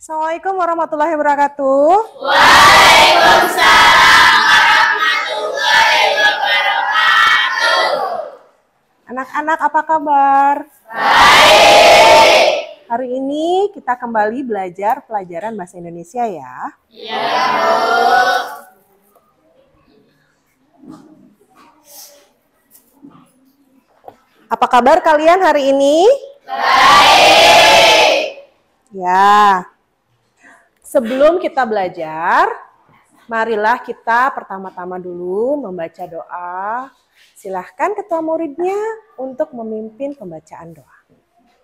Assalamualaikum warahmatullahi wabarakatuh. Waalaikumsalam warahmatullahi wabarakatuh. Anak-anak apa kabar? Baik. Hari ini kita kembali belajar pelajaran bahasa Indonesia ya. Iya, Bu. Apa kabar kalian hari ini? Baik. Ya. Sebelum kita belajar, marilah kita pertama-tama dulu membaca doa. Silahkan ketua muridnya untuk memimpin pembacaan doa.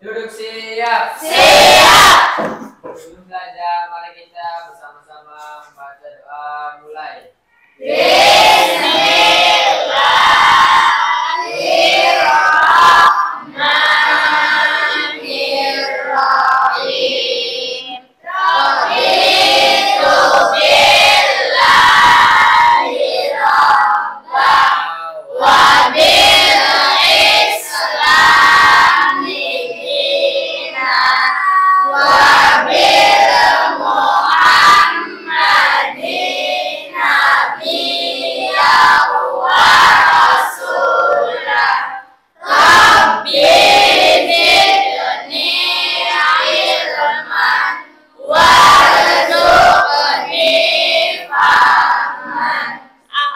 Duduk siap. Siap. Sebelum belajar, mari kita bersama-sama membaca doa. Mulai. Bismillahirrahmanirrahim. Raditu billahi rabban wa bil islami dinan wa bil muhammadin nabiyyan wa rasulah. Rabbi zidni ilman warzuqni fahman.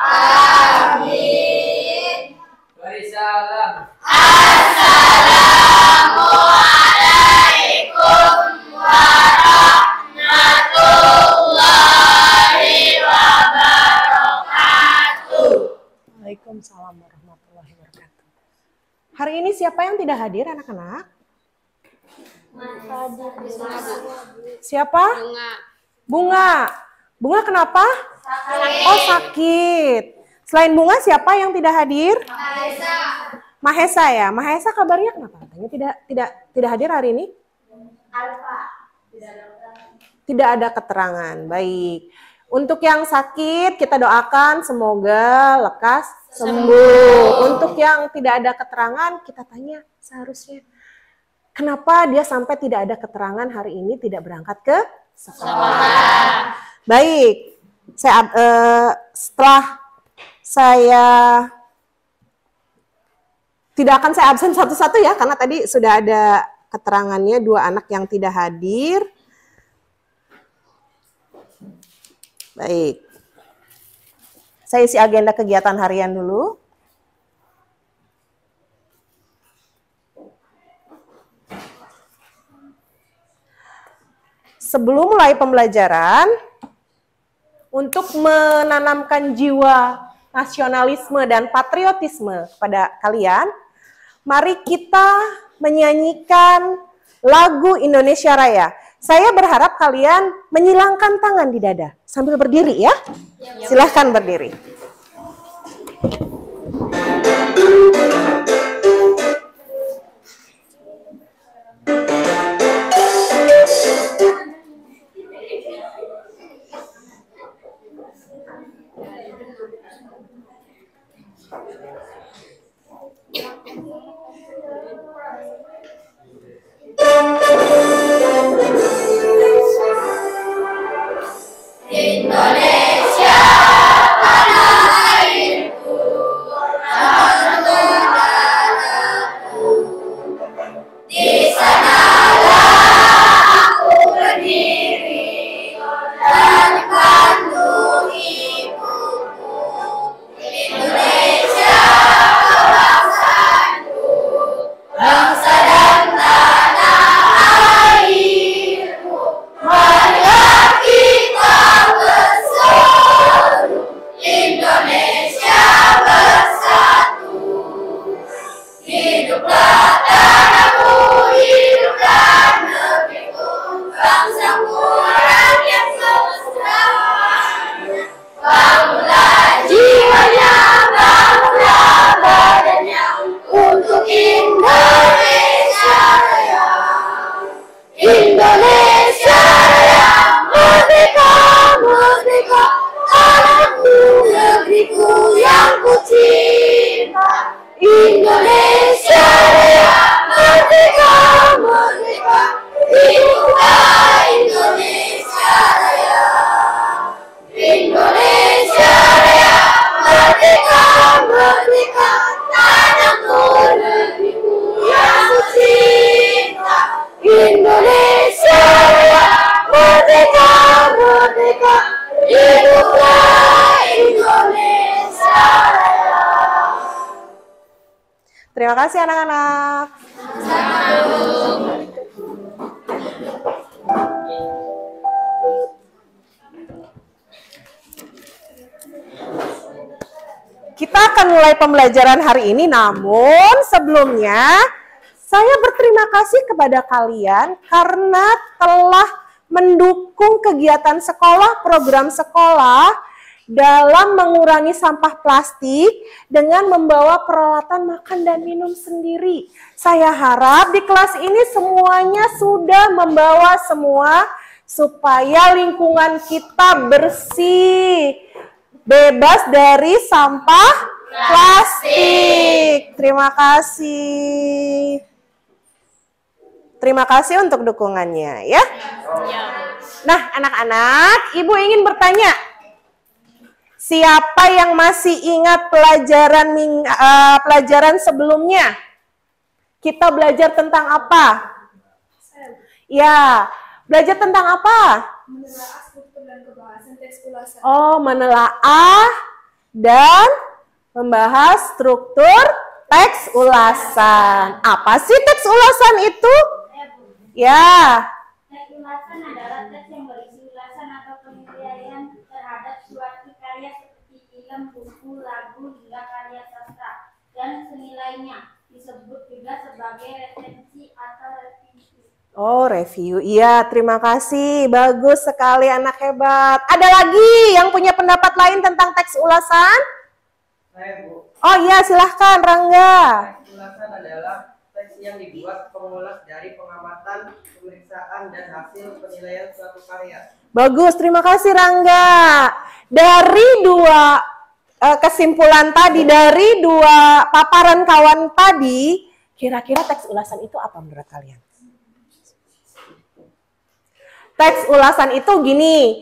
Amin. Beri salam. Assalamualaikum warahmatullahi wabarakatuh. Waalaikumsalam warahmatullahi wabarakatuh. Hari ini siapa yang tidak hadir anak-anak? Siapa? Bunga. Bunga kenapa? Oh, sakit. Selain Bunga siapa yang tidak hadir? Mahesa ya. Mahesa kabarnya kenapa? Katanya tidak hadir hari ini? Tidak ada keterangan. Baik. Untuk yang sakit kita doakan semoga lekas sembuh. Untuk yang tidak ada keterangan kita tanya seharusnya kenapa dia sampai tidak ada keterangan hari ini tidak berangkat ke sekolah. Baik. Setelah saya tidak akan saya absen satu-satu ya karena tadi sudah ada keterangannya dua anak yang tidak hadir. Baik. Saya isi agenda kegiatan harian dulu. Sebelum mulai pembelajaran, untuk menanamkan jiwa nasionalisme dan patriotisme pada kalian, mari kita menyanyikan lagu Indonesia Raya. Saya berharap kalian menyilangkan tangan di dada sambil berdiri ya. Silahkan berdiri. Indonesia tanah airku, tanah darahku. Di sanalah aku berdiri dan kandung ibuku. Indonesia kawasanku, bangsa dan tanah airku. Marilah kita bersatu, Indonesia bersatu. Hiduplah tanahku, hiduplah negeriku, bangsaku, rakyat semuanya. Bangunlah jiwanya, bangunlah badannya untuk Indonesia Raya. Indonesia Raya, merdeka, merdeka, tanahku, negeriku yang ku cinta. Indonesia Raya, merdeka, merdeka, hiduplah Indonesia. merdeka, hiduplah Indonesia Raya. Terima kasih anak-anak. Kita akan mulai pembelajaran hari ini, namun sebelumnya saya berterima kasih kepada kalian karena telah mendukung kegiatan sekolah, program sekolah dalam mengurangi sampah plastik dengan membawa peralatan makan dan minum sendiri. Saya harap di kelas ini semuanya sudah membawa semua supaya lingkungan kita bersih, bebas dari sampah plastik. Terima kasih. Terima kasih untuk dukungannya ya. Nah, anak-anak, Ibu ingin bertanya. Siapa yang masih ingat pelajaran sebelumnya? Kita belajar tentang apa? Ya, belajar tentang apa? Menelaah struktur dan kebahasan teks ulasan. Oh, menelaah dan membahas struktur teks ulasan. Apa sih teks ulasan itu? Ya. Teks ulasan adalah teks yang berisi ulasan atau penilaian terhadap suatu karya seperti film, buku, lagu, hingga karya sastra dan senilainya. Disebut juga sebagai resensi atau review. Oh, review. Iya, terima kasih. Bagus sekali, anak hebat. Ada lagi yang punya pendapat lain tentang teks ulasan? Saya, Bu. Oh iya, silahkan Rangga. Teks ulasan adalah teks yang dibuat pengulas dari pengamatan, pemeriksaan, dan hasil penilaian suatu karya. Bagus, terima kasih Rangga. Dari dua kesimpulan tadi, dari dua paparan kawan tadi, kira-kira teks ulasan itu apa menurut kalian? Teks ulasan itu gini,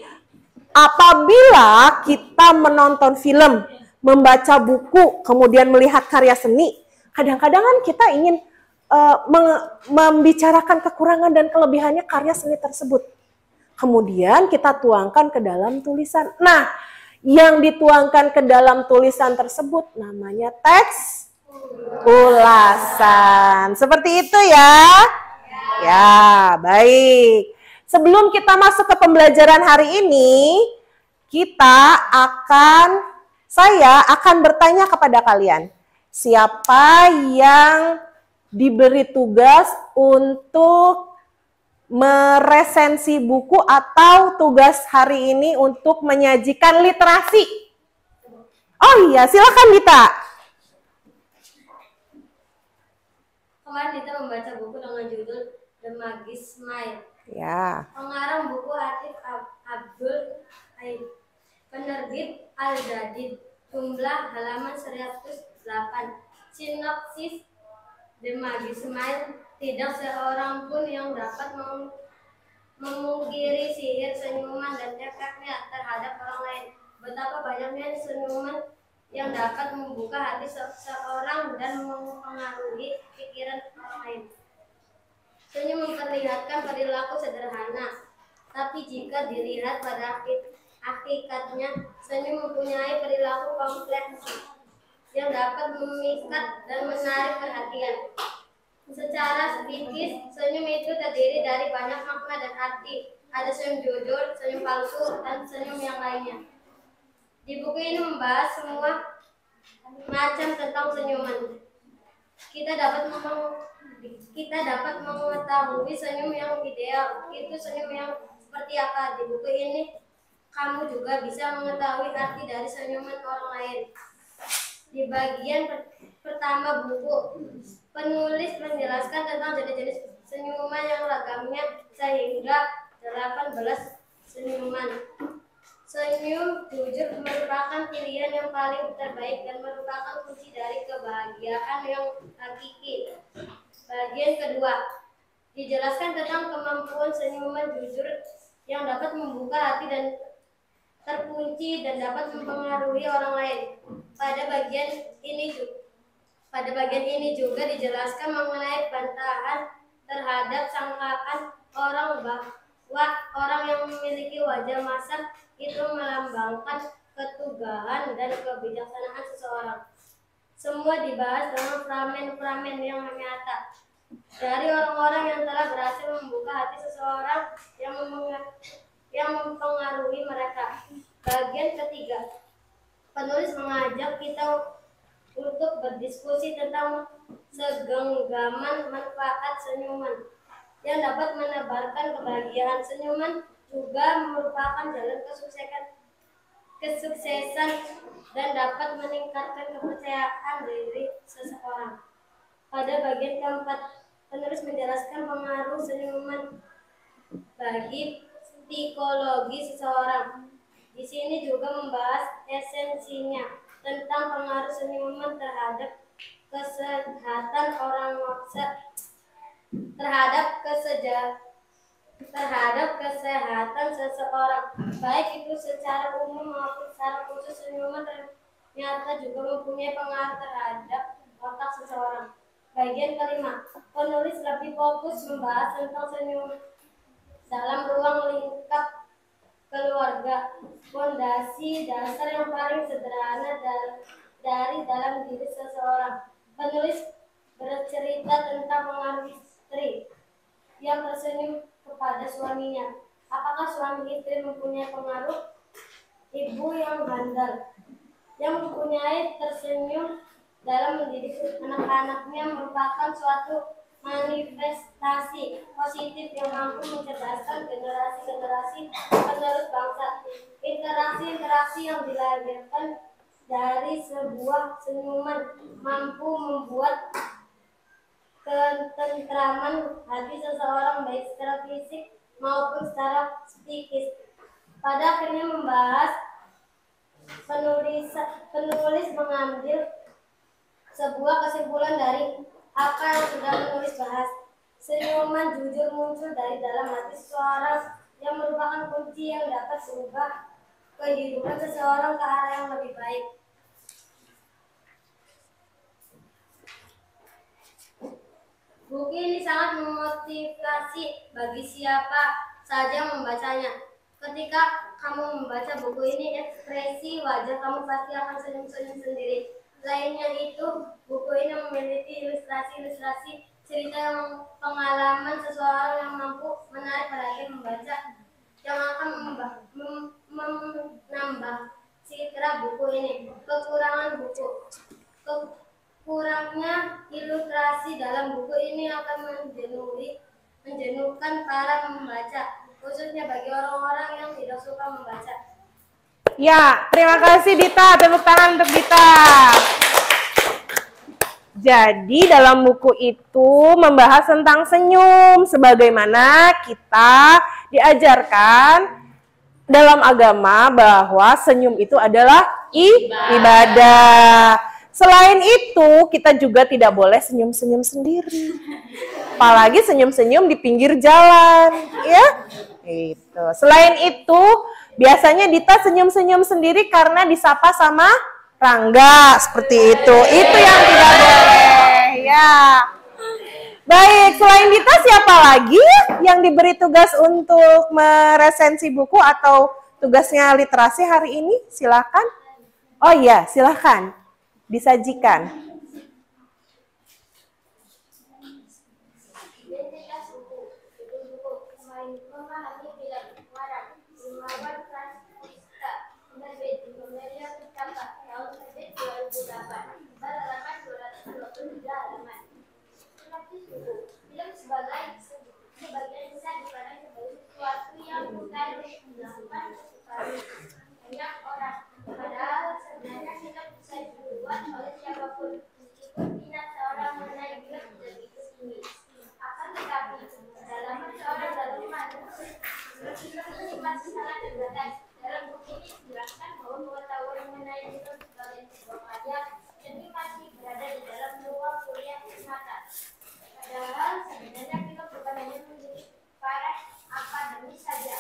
apabila kita menonton film, membaca buku, kemudian melihat karya seni, kadang-kadang kan kita ingin membicarakan kekurangan dan kelebihannya karya seni tersebut. Kemudian kita tuangkan ke dalam tulisan. Nah, yang dituangkan ke dalam tulisan tersebut namanya teks ulasan. Seperti itu ya? Ya, baik. Sebelum kita masuk ke pembelajaran hari ini, saya akan bertanya kepada kalian. Siapa yang diberi tugas untuk meresensi buku atau tugas hari ini untuk menyajikan literasi? Oh iya, silakan Dita. Kemarin kita membaca buku dengan judul The Magic Smile. Ya. Pengarang buku Atif Abdul Aid. Penerbit Al-Jadid. Jumlah halaman 108. Sinopsis The Magic Smile. Tidak seorang pun yang dapat memungkiri sihir senyuman dan efeknya terhadap orang lain. Betapa banyaknya senyuman yang dapat membuka hati seseorang dan mempengaruhi pikiran orang lain. Senyum memperlihatkan perilaku sederhana, tapi jika dilihat pada hakikatnya, senyum mempunyai perilaku kompleks yang dapat memikat dan menarik perhatian. Secara psikis, senyum itu terdiri dari banyak makna dan arti. Ada senyum jujur, senyum palsu, dan senyum yang lainnya. Di buku ini membahas semua macam tentang senyuman. Kita dapat mengetahui senyum yang ideal. Itu senyum yang seperti apa. Di buku ini, kamu juga bisa mengetahui arti dari senyuman orang lain. Di bagian pertama buku, penulis menjelaskan tentang jenis-jenis senyuman yang ragamnya sehingga 18 senyuman. Senyum jujur merupakan pilihan yang paling terbaik dan merupakan kunci dari kebahagiaan yang hakiki. Bagian kedua, dijelaskan tentang kemampuan senyuman jujur yang dapat membuka hati dan terkunci dan dapat mempengaruhi orang lain. Pada bagian ini juga dijelaskan mengenai bantahan terhadap sangkaan orang Orang yang memiliki wajah masam itu melambangkan keteguhan dan kebijaksanaan seseorang. Semua dibahas dalam framen-framen yang nyata. Dari orang-orang yang telah berhasil membuka hati seseorang yang mempengaruhi mereka. Bagian ketiga, penulis mengajak kita untuk berdiskusi tentang segenggaman manfaat senyuman yang dapat menebarkan kebahagiaan. Senyuman juga merupakan jalan kesuksesan dan dapat meningkatkan kepercayaan diri seseorang. Pada bagian keempat, penulis menjelaskan pengaruh senyuman bagi psikologi seseorang. Di sini juga membahas esensinya tentang pengaruh senyuman terhadap kesehatan kesehatan seseorang, baik itu secara umum maupun secara khusus. Senyuman ternyata juga mempunyai pengaruh terhadap otak seseorang. Bagian kelima, penulis lebih fokus membahas tentang senyum dalam ruang lingkap keluarga, fondasi dasar yang paling sederhana dari dalam diri seseorang. Penulis bercerita tentang pengaruh istri yang tersenyum kepada suaminya. Apakah suami istri mempunyai pengaruh? Ibu yang handal yang mempunyai tersenyum dalam mendidik anak-anaknya merupakan suatu manifestasi positif yang mampu mencerdaskan generasi-generasi penerus bangsa. Interaksi-interaksi yang dilahirkan dari sebuah senyuman mampu membuat ketentraman hati seseorang baik secara fisik maupun secara psikis. Pada akhirnya membahas, penulis mengambil sebuah kesimpulan dari apa yang sudah menulis bahas. Senyuman jujur muncul dari dalam hati seseorang yang merupakan kunci yang dapat berubah kehidupan seseorang ke arah yang lebih baik. Buku ini sangat memotivasi bagi siapa saja yang membacanya. Ketika kamu membaca buku ini, ekspresi wajah kamu pasti akan senyum-senyum sendiri. Lainnya itu, buku ini memiliki ilustrasi-ilustrasi cerita yang pengalaman seseorang yang mampu menarik perhatian membaca, yang akan menambah citra buku ini. Kekurangan buku. Kurangnya ilustrasi dalam buku ini akan menjenuhkan para membaca, khususnya bagi orang-orang yang tidak suka membaca. Ya, terima kasih Dita. Tepuk tangan untuk Dita. Jadi dalam buku itu membahas tentang senyum, sebagaimana kita diajarkan dalam agama bahwa senyum itu adalah ibadah. Selain itu, kita juga tidak boleh senyum-senyum sendiri. Apalagi senyum-senyum di pinggir jalan, ya. Itu. Selain itu, biasanya Dita senyum-senyum sendiri karena disapa sama Rangga, seperti itu. Itu yang tidak boleh, ya. Baik, selain Dita siapa lagi yang diberi tugas untuk meresensi buku atau tugasnya literasi hari ini? Silakan. Oh iya, silakan. Disajikan. Identitas buku. Buku memahami film Warang, Himawan Pranista, Penerbit Indonesia Pustaka, tahun terbit 2008, berhalaman 223 halaman. Sinopsis buku. Film sebagian besar dipandang sebagai sesuatu yang bukan dilakukan banyak orang. Padahal sebenarnya film bisa dibuat oleh siapapun, meskipun minat seorang mengenai film tidak begitu tinggi. Akan tetapi, kedalaman seorang dalam manusia, film ini masih sangat terbatas. Dalam buku ini dijelaskan bahwa pengetahuan mengenai film sebagai sebuah karya seni masih berada di dalam ruang kuliah semata. Padahal sebenarnya film bukan hanya milik para akademis saja.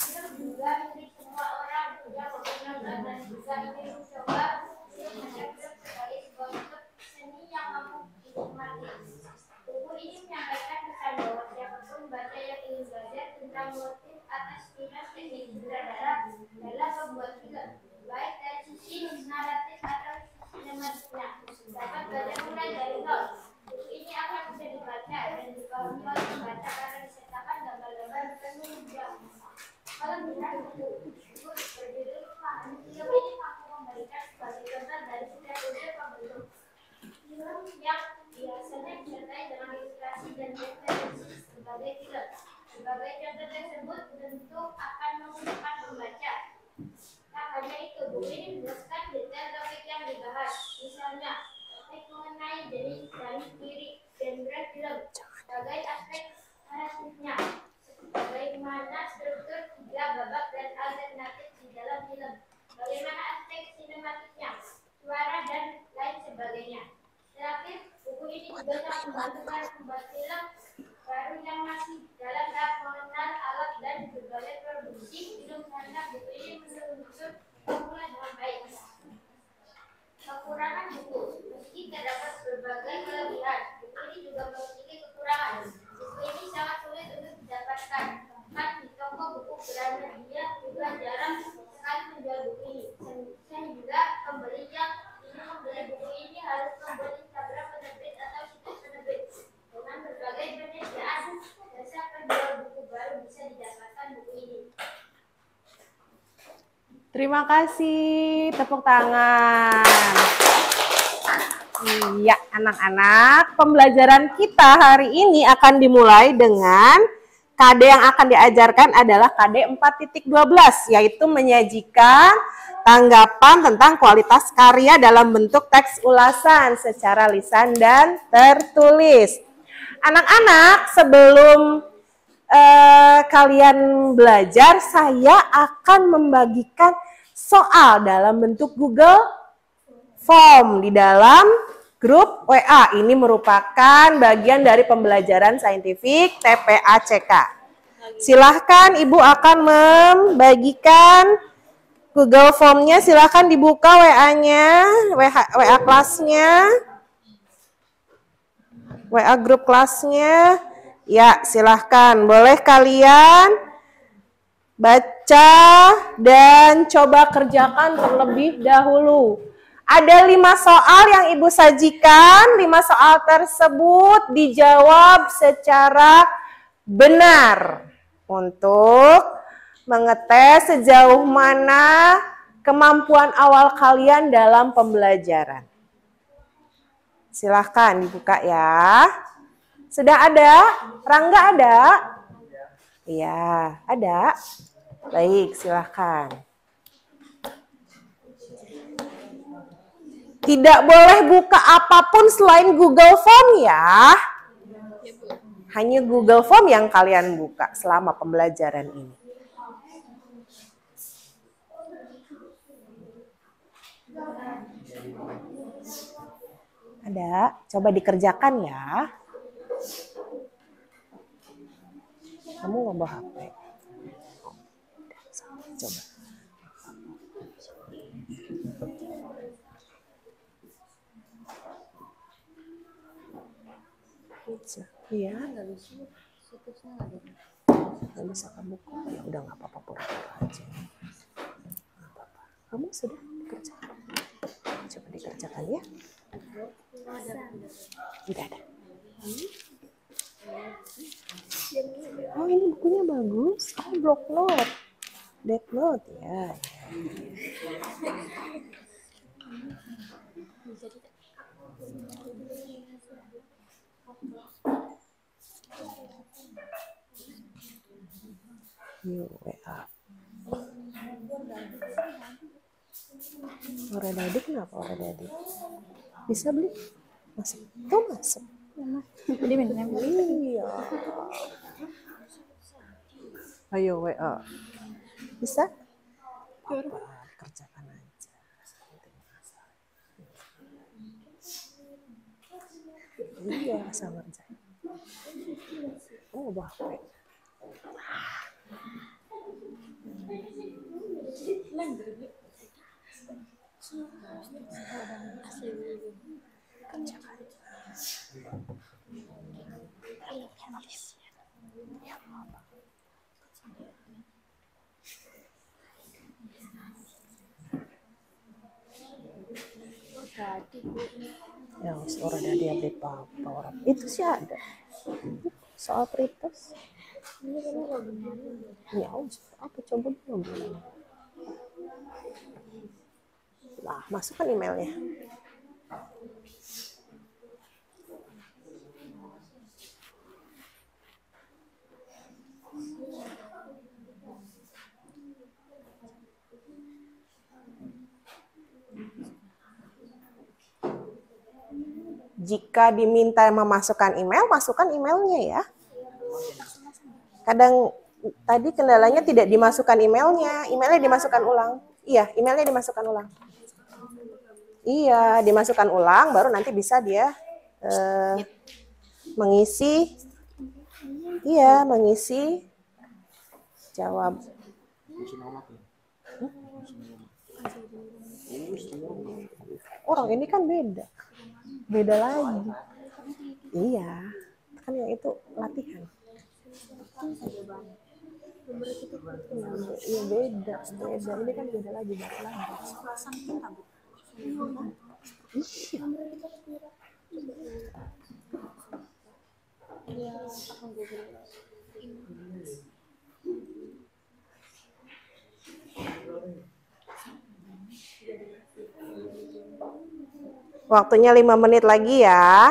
Film juga milik semua orang yang berkenan dan juga ingin mencoba melihat film sebagai sebuah bentuk seni yang mampu dinikmati. Buku ini menyampaikan pesan bahwa siapapun baca yang ingin belajar tentang motif atas minat teknik sutradara dalam membuat film, baik dari sisi naratif atau sinematiknya. Dapat belajar mulai dari nol. Buku ini akan bisa dibaca dan dipahami oleh pembaca karena disertakan gambar-gambar penuh yang kalau minat buku berjudul Film ini mampu memberikan sebagai gambar dari setiap unsur pembentuk film yang biasanya disertai dengan ilustrasi dan referensi sebagai film. Sebagai contoh tersebut tentu akan memudahkan pembaca. Tak hanya itu, buku ini menjelaskan detail topik yang dibahas. Misalnya, topik mengenai jenis dan ciri genre film, sebagai aspek naratifnya, bagaimana struktur tiga babak dan alternatif di dalam film, bagaimana aspek sinematiknya, suara dan lain sebagainya. Terakhir, buku ini juga sangat membantu para pembuat film baru yang masih dalam tahap mengenal alat dan berbagai produksi film karena buku ini menelusur formula dengan baik. Kekurangan buku, meski terdapat berbagai kelebihan, buku ini juga memiliki kekurangan. Buku ini sangat sulit untuk didapatkan, bahkan di toko buku Gramedia juga jarang sekali menjual buku ini, sehingga pembeli yang ingin membeli buku ini harus membeli Instagram penerbit atau situs penerbit. Dengan berbagai penyediaan, jasa penjual buku baru bisa didapatkan buku ini. Terima kasih, tepuk tangan. Iya, anak-anak, pembelajaran kita hari ini akan dimulai dengan KD yang akan diajarkan adalah KD 4.12, yaitu menyajikan tanggapan tentang kualitas karya dalam bentuk teks ulasan secara lisan dan tertulis. Anak-anak, sebelum kalian belajar, saya akan membagikan soal dalam bentuk Google Form di dalam grup WA. Ini merupakan bagian dari pembelajaran saintifik TPACK. Silahkan Ibu akan membagikan Google Form-nya. Silahkan dibuka WA-nya, WA kelasnya, WA grup kelasnya. Ya, silahkan. Boleh kalian baca dan coba kerjakan terlebih dahulu. Ada 5 soal yang Ibu sajikan. 5 soal tersebut dijawab secara benar untuk mengetes sejauh mana kemampuan awal kalian dalam pembelajaran. Silahkan dibuka ya. Sudah ada? Rangga ada? Iya, ada. Baik, silahkan. Tidak boleh buka apapun selain Google Form ya. Hanya Google Form yang kalian buka selama pembelajaran ini. Ada? Coba dikerjakan ya. Kamu nggak bawa HP? Coba. Iya. Nggak bisa kamu buka. Ya udah nggak apa-apa, pura-pura aja. Nggak apa-apa. Kamu sudah dikerjakan? Coba dikerjakan ya. Tidak ada. Oh, ini bukunya bagus. Oh, block note. Dead note ya. Yuk, WA. Ora Dadi kenapa Ora Dadi? Bisa beli? Masuk. Tuh masuk. Iya. Ayo WA. Bisa? Apa? Kerjakan aja. Iya, sama aja. Oh, bawa HP. Kerjakan. Ya, apa? Yang suara ada dia update apa orang itu sih ada soal pretest. Ya apa coba dulu bilang. Lah masukkan emailnya. Jika diminta memasukkan email, masukkan emailnya ya. Kadang tadi kendalanya tidak dimasukkan emailnya dimasukkan ulang. Iya, emailnya dimasukkan ulang. Iya, dimasukkan ulang, baru nanti bisa dia mengisi. Iya, mengisi jawab. Orang ini kan beda lagi. Iya, kan yang itu latihan. Iya beda. Ini kan beda lagi, Iya. Waktunya 5 menit lagi ya.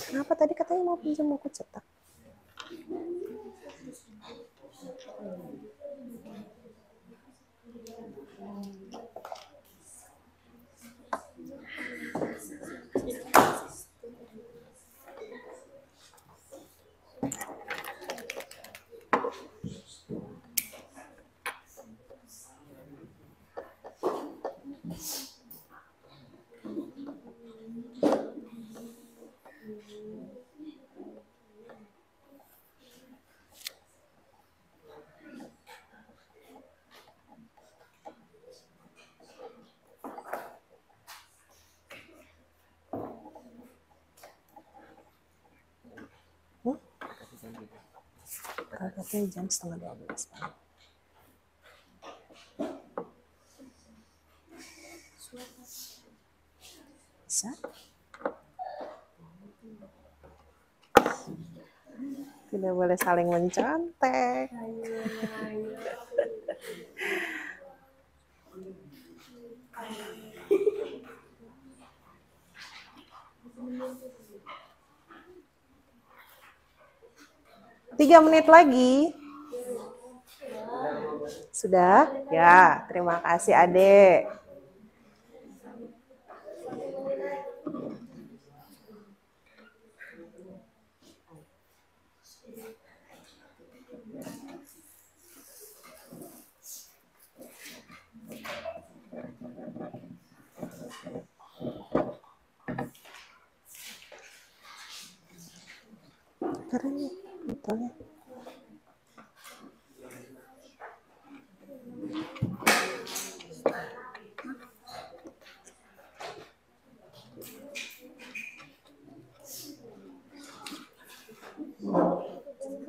Kenapa tadi katanya mau pinjam buku cetak? Katanya jam 11:30 Pak. Bisa? Tidak boleh saling mencontek. 3 menit lagi. Sudah? Ya, terima kasih Adek. Keren nih, betulnya.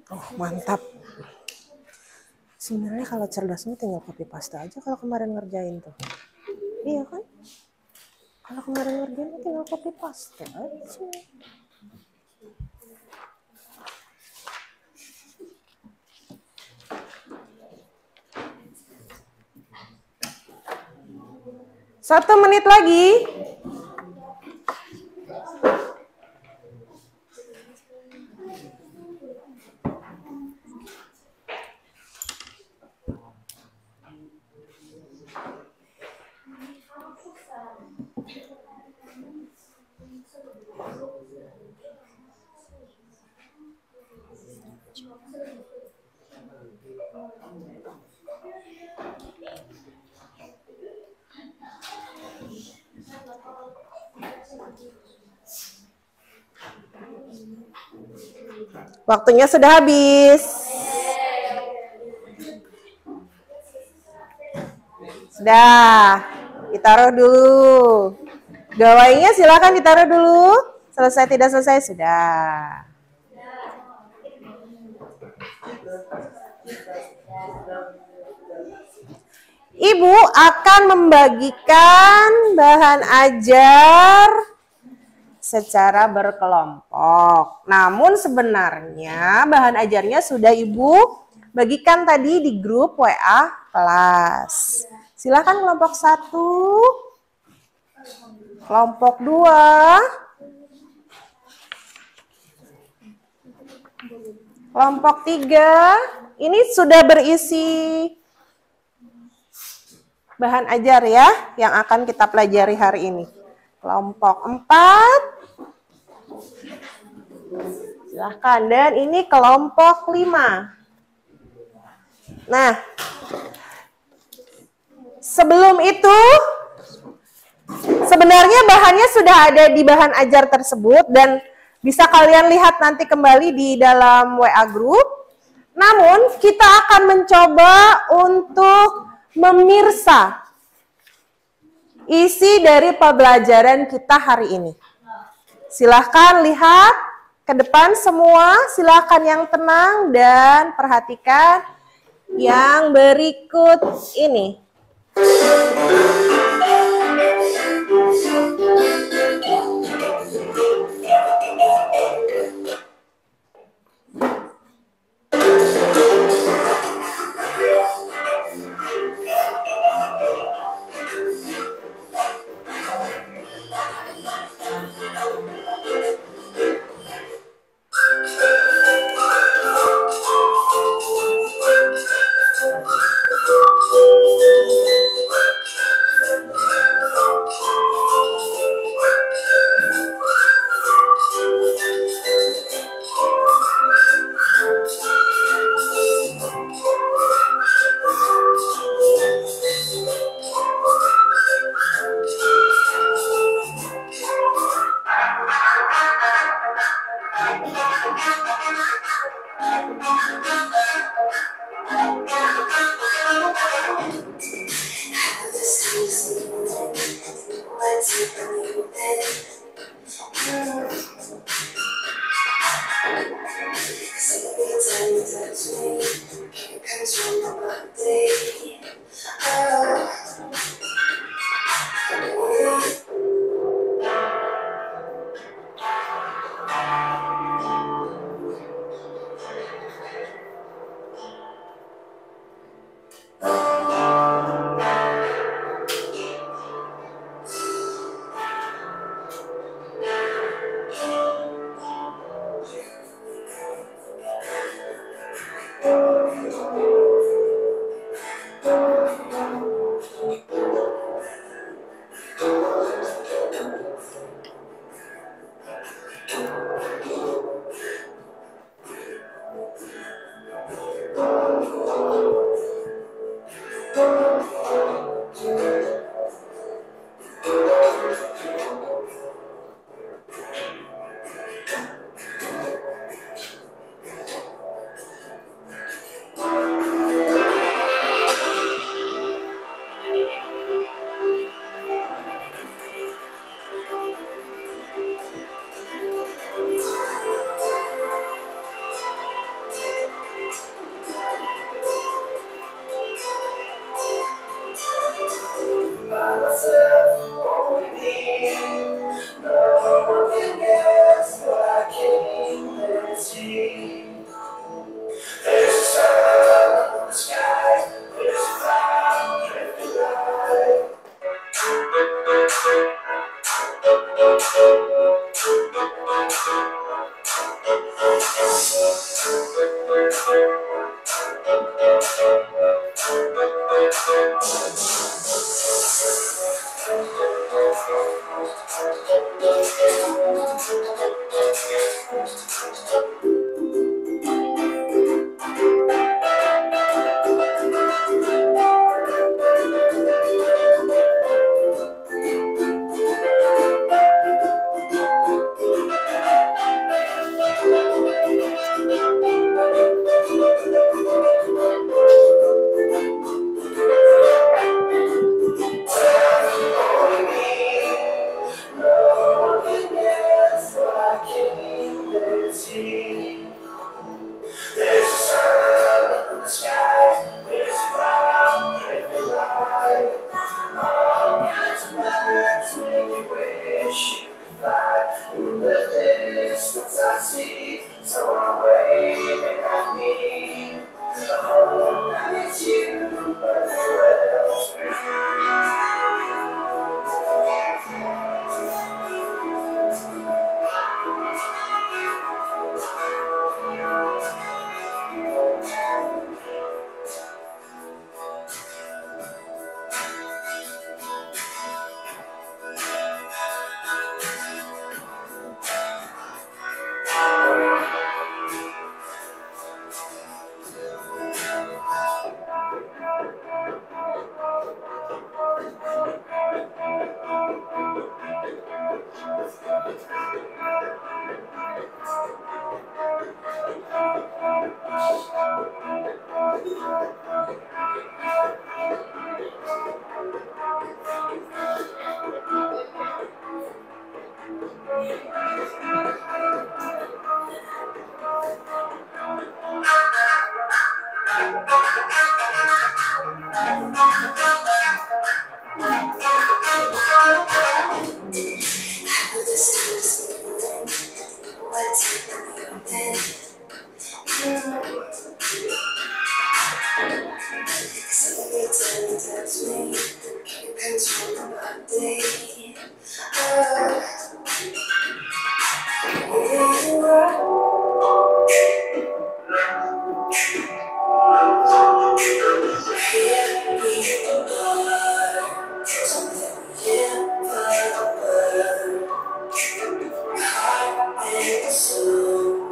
Oh, mantap. Sebenarnya kalau cerdasnya tinggal copy paste aja kalau kemarin ngerjain tuh. Iya kan? Kalau kemarin ngerjain tinggal copy paste aja. Satu menit lagi. Waktunya sudah habis. Sudah, ditaruh dulu. Gawainya silakan ditaruh dulu. Selesai tidak selesai sudah. Ibu akan membagikan bahan ajar secara berkelompok. Namun sebenarnya bahan ajarnya sudah Ibu bagikan tadi di grup WA kelas. Silakan kelompok 1, kelompok 2, kelompok 3. Ini sudah berisi bahan ajar ya yang akan kita pelajari hari ini. Kelompok 4. Silahkan. Dan ini kelompok 5. Nah, sebelum itu sebenarnya bahannya sudah ada di bahan ajar tersebut dan bisa kalian lihat nanti kembali di dalam WA group. Namun kita akan mencoba untuk memirsa isi dari pembelajaran kita hari ini. Silahkan lihat ke depan semua, silahkan yang tenang dan perhatikan yang berikut ini.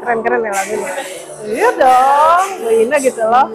Keren-keren ya lagunya. Iya dong, Bu Ina gitu loh.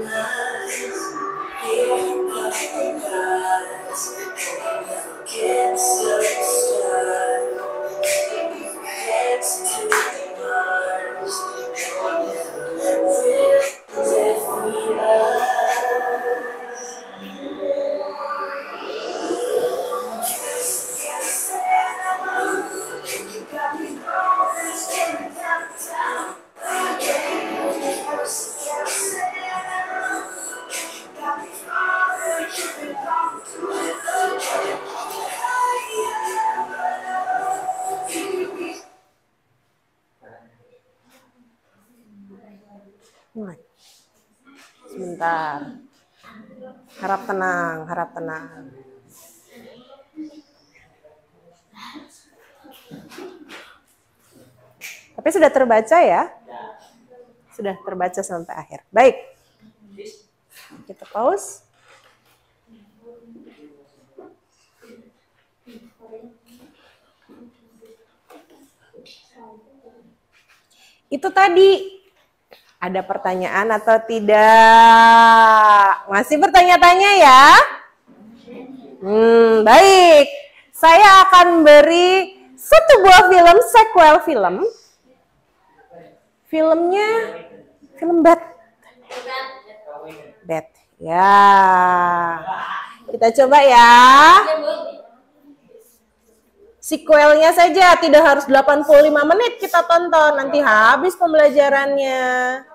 Sebentar. Harap tenang, harap tenang. Tapi sudah terbaca ya? Sudah terbaca sampai akhir. Baik. Kita pause. Itu tadi ada pertanyaan atau tidak? Masih bertanya-tanya ya? Baik. Saya akan beri satu buah film, sequel film. Filmnya film Bat. Ya. Kita coba ya. Sequelnya saja, tidak harus 85 menit kita tonton, nanti habis pembelajarannya.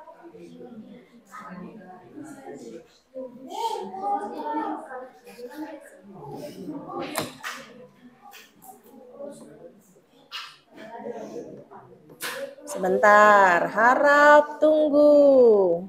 Sebentar, harap tunggu.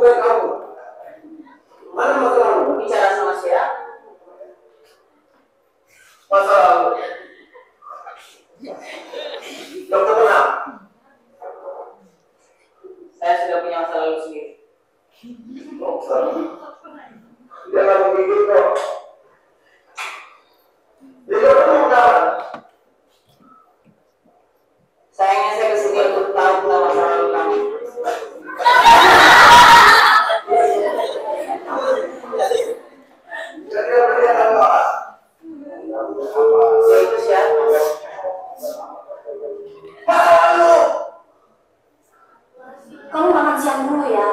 bukan kamu. Mana masa lalu? Bicara sama siapa? Masa lalu. Dokter tenang. Saya sudah punya masa lalu sendiri. Dokter. Jangan begitu kok. Jadi dokter mau kemana? Sayangnya saya kesini untuk tahu tentang masa lalu kamu. Itu siapa? Kamu makan siang dulu ya.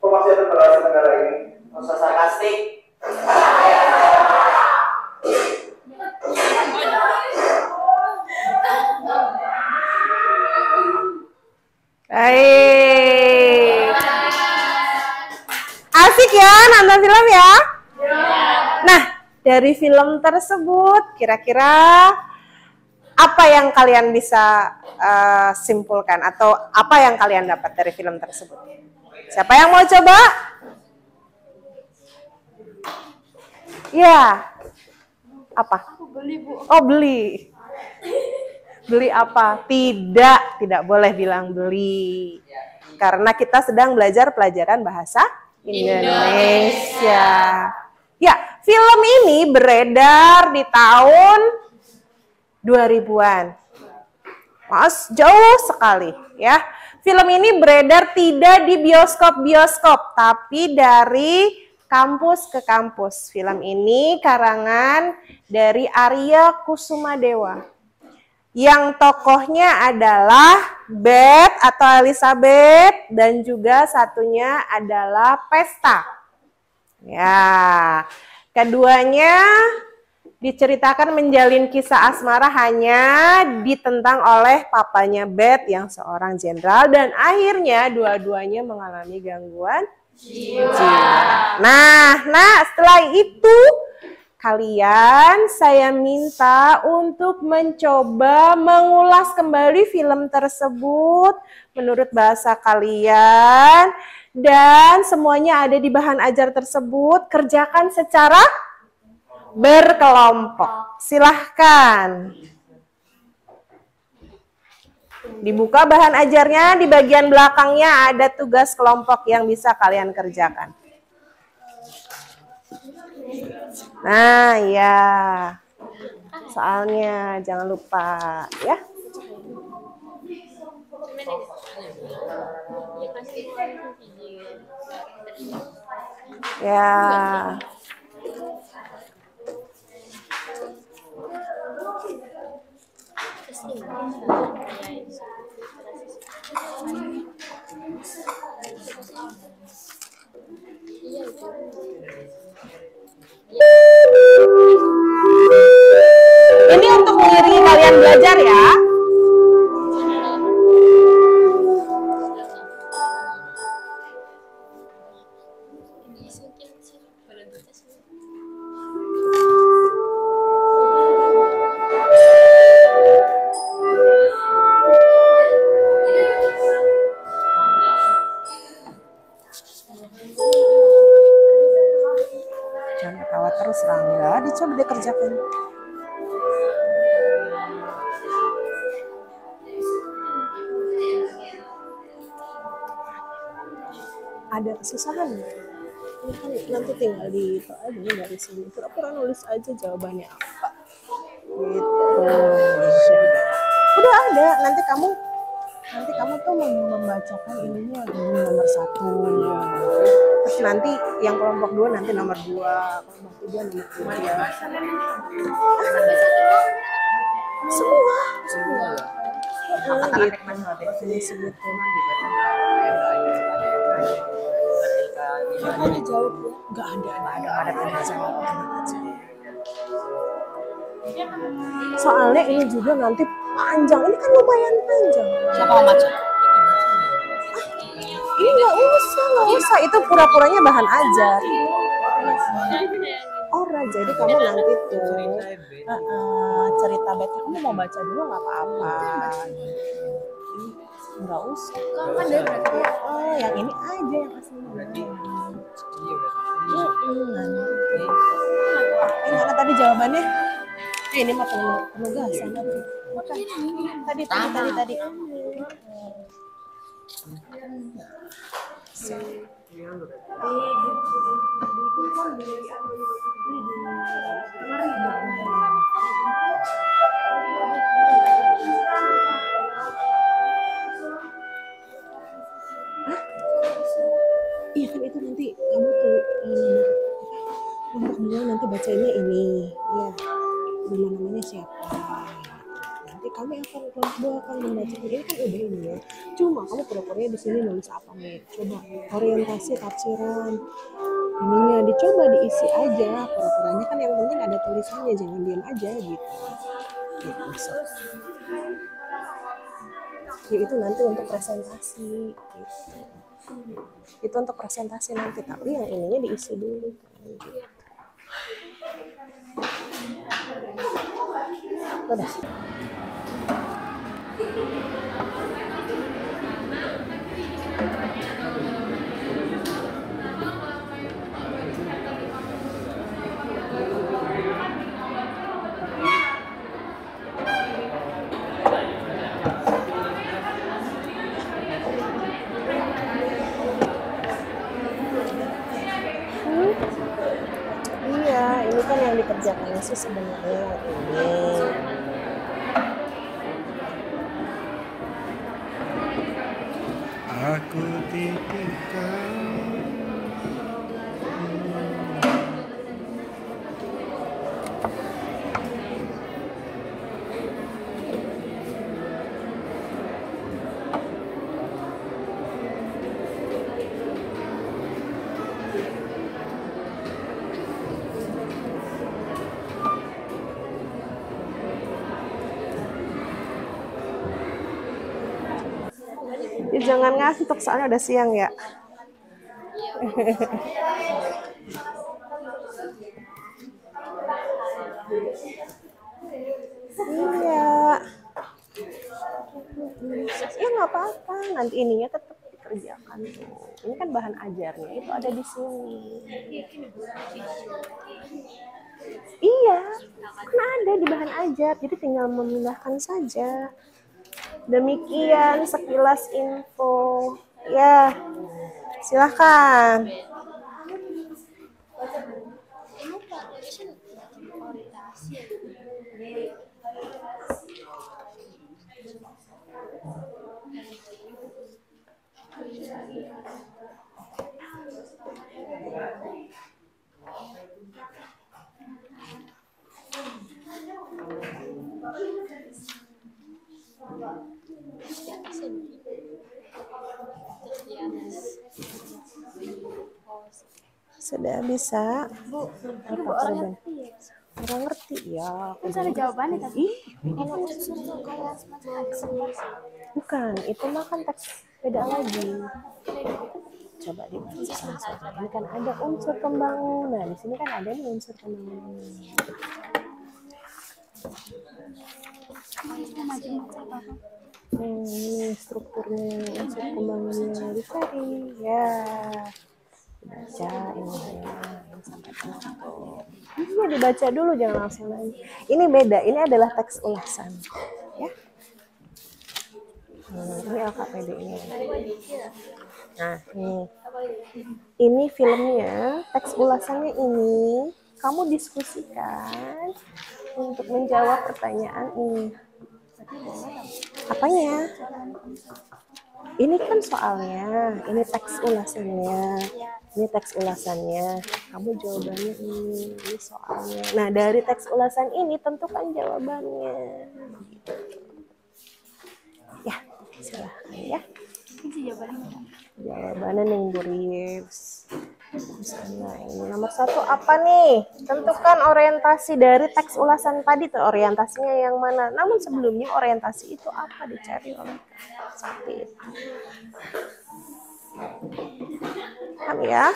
Kok masih ada berhasil negara ini? Nggak usah sarkastik. Baik. Asik ya nonton film ya? Nah, dari film tersebut kira-kira apa yang kalian bisa simpulkan atau apa yang kalian dapat dari film tersebut? Siapa yang mau coba? Ya. Apa? Beli, Bu. Oh, beli. Beli apa? Tidak boleh bilang beli. Karena kita sedang belajar pelajaran bahasa Indonesia. Ya, film ini beredar di tahun 2000-an. Mas, jauh sekali ya. Film ini beredar tidak di bioskop-bioskop, tapi dari kampus ke kampus. Film ini karangan dari Arya Kusumadewa. Yang tokohnya adalah Beth atau Elizabeth dan juga satunya adalah Pesta. Ya, keduanya diceritakan menjalin kisah asmara hanya ditentang oleh papanya Beth yang seorang jenderal dan akhirnya dua-duanya mengalami gangguan jiwa. Nah, setelah itu kalian saya minta untuk mencoba mengulas kembali film tersebut menurut bahasa kalian dan semuanya ada di bahan ajar tersebut. Kerjakan secara berkelompok. Silahkan. Dibuka bahan ajarnya, di bagian belakangnya ada tugas kelompok yang bisa kalian kerjakan. Nah, ya. Soalnya jangan lupa ya. Ya. Ini untuk mengiringi kalian belajar ya. Jangan ketawa terus, Rangga. Dicoba dikerjakan. Ada kesusahan. Ini kan nanti tinggal di itu aja nih dari sini. Pura-pura nulis aja jawabannya apa. Gitu. Udah ada. Nanti kamu tuh membacakan ininya nomor 1. Terus nanti yang kelompok 2 nanti nomor 2, kelompok 3 nomor 3. Semua. Ada jawab ya? Nggak ada tanda jawab. Soalnya ini juga nanti panjang, ini kan lumayan panjang. Siapa mau baca? Ini nggak usah, itu pura-puranya bahan ajar. Jadi kamu nanti tuh cerita Beth, kamu mau baca dulu nggak apa-apa. Enggak usah. Kan dari berarti ya. Oh, yang ini aja yang kasih nama. Berarti iya berarti. Nanti. Mana tadi jawabannya? Ini mah penugasan tadi. Bukan. Tadi. Iya kan itu nanti kamu tuh untuk bilang nanti bacanya ini, ya namanya siapa? Nanti kami akan kelas 2 akan membaca ini kan udah ini ya. Cuma kamu pura-pura di sini nulis apa nih? Coba orientasi tafsiran. Ininya dicoba diisi aja. Pura-puranya kan yang penting ada tulisannya, jangan diam aja gitu. Gitu. Ya, itu nanti untuk presentasi gitu. Itu untuk presentasi nanti, tapi yang ininya diisi dulu gitu. Udah. Iya, ini kan yang dikerjakan sih sebenarnya yang ini. Aku titipkan. Ya, jangan ngantuk soalnya udah siang ya. Iya. Ya nggak apa-apa, nanti ininya tetap dikerjakan tuh. Ini kan bahan ajarnya itu ada di sini. Iya, kan ada di bahan ajar, jadi tinggal memindahkan saja. Demikian sekilas info. Ya, silahkan. Sudah bisa? Bu, Apa orang korban? Orang ngerti ya. Terus ada jawabannya tadi. Ih, Kalau unsur tuh kayak semacam bukan, itu mah kan teks beda lagi. Coba dibaca. Ini kan ada unsur pembangunan. Di sini kan ada nih unsur pembangunan. Ini strukturnya unsur pembangunannya dicari. Ya, dibaca ini sampai tutup. Iya, dibaca dulu, jangan langsung nanya. Ini beda. Ini adalah teks ulasan. Ya. Ini LKPD-nya. Nah, ini filmnya, teks ulasannya ini kamu diskusikan untuk menjawab pertanyaan ini. Apanya? Ini kan soalnya, ini teks ulasannya. Ini teks ulasannya. Kamu jawabannya ini soalnya. Nah, dari teks ulasan ini tentukan jawabannya. Ya, silahkan ya. Jawabannya nih Bu Rips. Sana ini nomor 1 apa nih? Tentukan orientasi dari teks ulasan tadi tuh, orientasinya yang mana. Namun sebelumnya orientasi itu apa dicari oleh seperti itu. Paham ya?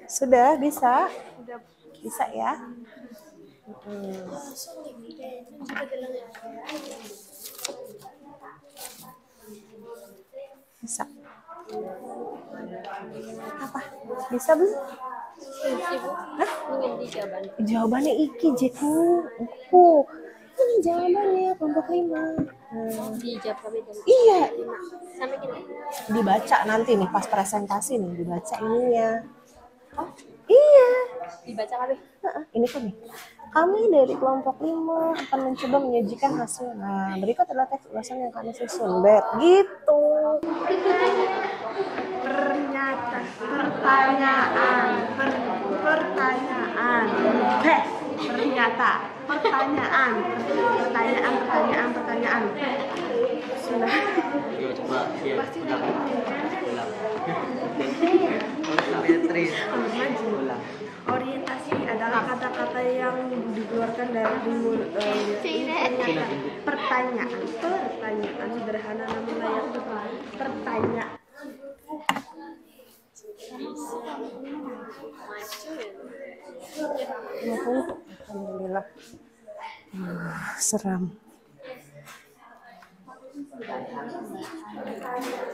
Sudah bisa? Bisa ya? Bisa. Apa? Bisa belum? Hah? Jawabannya iki, Jeku. Ini jawabannya kelompok 5. Iya. Dibaca nanti nih pas presentasi nih, dibaca ininya. Oh, iya. Dibaca apa? Ini kan nih. Kami dari kelompok 5 akan mencoba menyajikan hasil. Nah, berikut adalah teks ulasan yang kami susun. Gitu. Pertanyaan. Sudah. Orientasi adalah kata-kata yang dikeluarkan dari mulut. Pertanyaan sederhana namun layak pertanyaan. Alhamdulillah. Seram.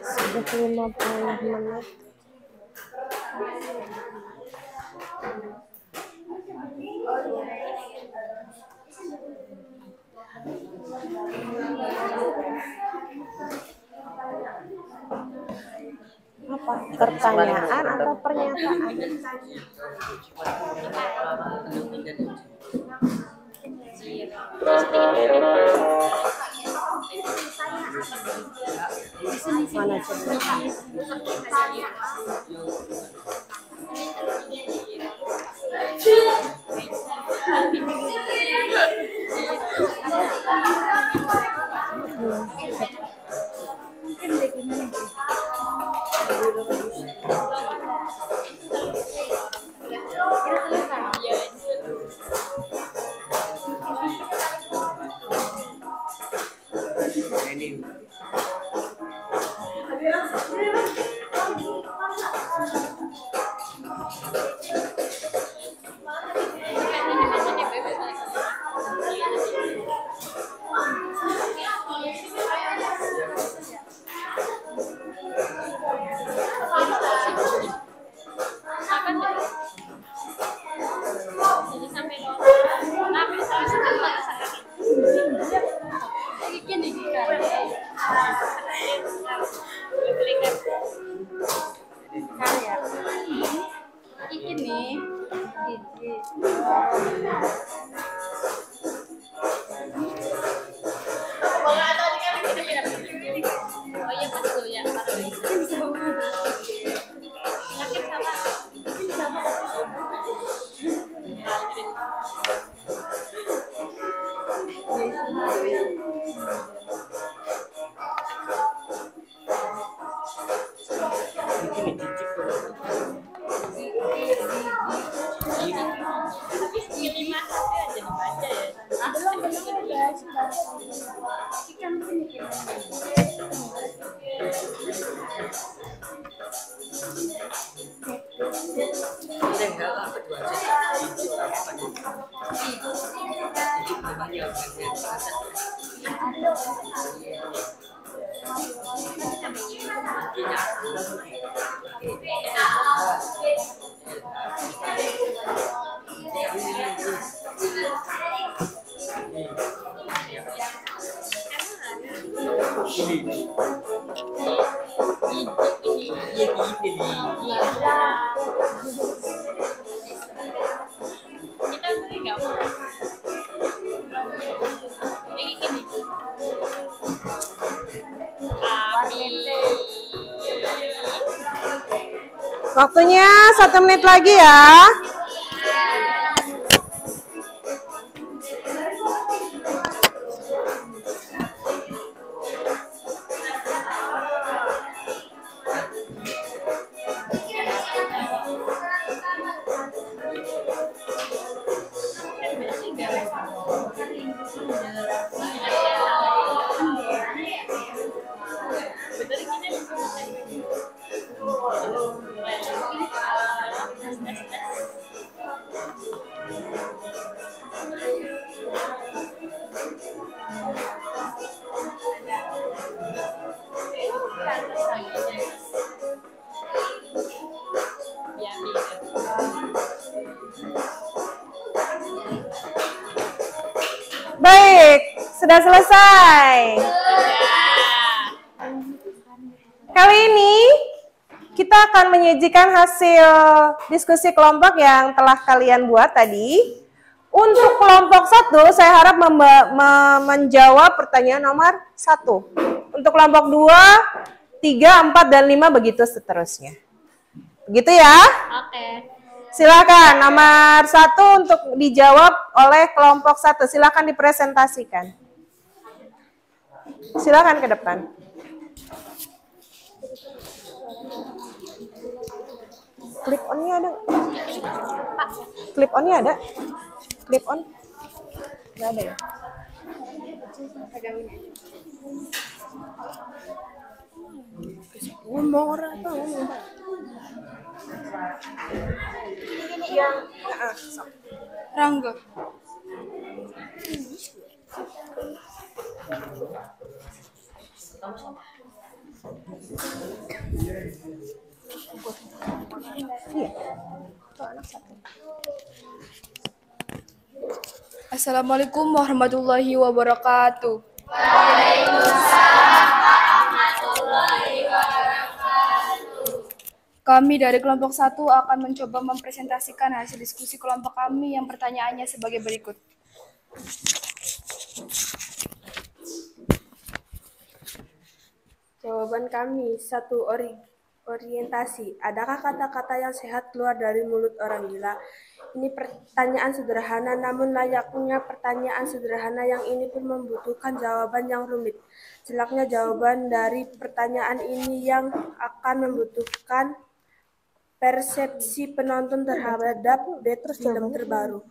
Sudah 50 menit. Apa? Pertanyaan atau pernyataan? Mana coba? Waktunya 1 menit lagi ya. Baik, sudah selesai. Kali ini kita akan menyajikan hasil diskusi kelompok yang telah kalian buat tadi. Untuk kelompok 1, saya harap menjawab pertanyaan nomor 1. Untuk kelompok 2, 3, 4, dan 5 begitu seterusnya. Begitu ya? Oke. Silakan nomor 1 untuk dijawab oleh kelompok 1. Silakan dipresentasikan. Silakan ke depan. Clip on-nya ada? Clip on-nya ada? Clip on? Nggak ada ya? Ngomong orang apa? Ngomong apa? Yang Rangga. Assalamualaikum warahmatullahi wabarakatuh. Kami dari kelompok 1 akan mencoba mempresentasikan hasil diskusi kelompok kami yang pertanyaannya sebagai berikut. Jawaban kami, 1. Orientasi. Adakah kata-kata yang sehat keluar dari mulut orang gila? Ini pertanyaan sederhana, namun layaknya pertanyaan sederhana yang ini pun membutuhkan jawaban yang rumit. Jeleknya jawaban dari pertanyaan ini yang akan membutuhkan persepsi penonton terhadap film terbaru.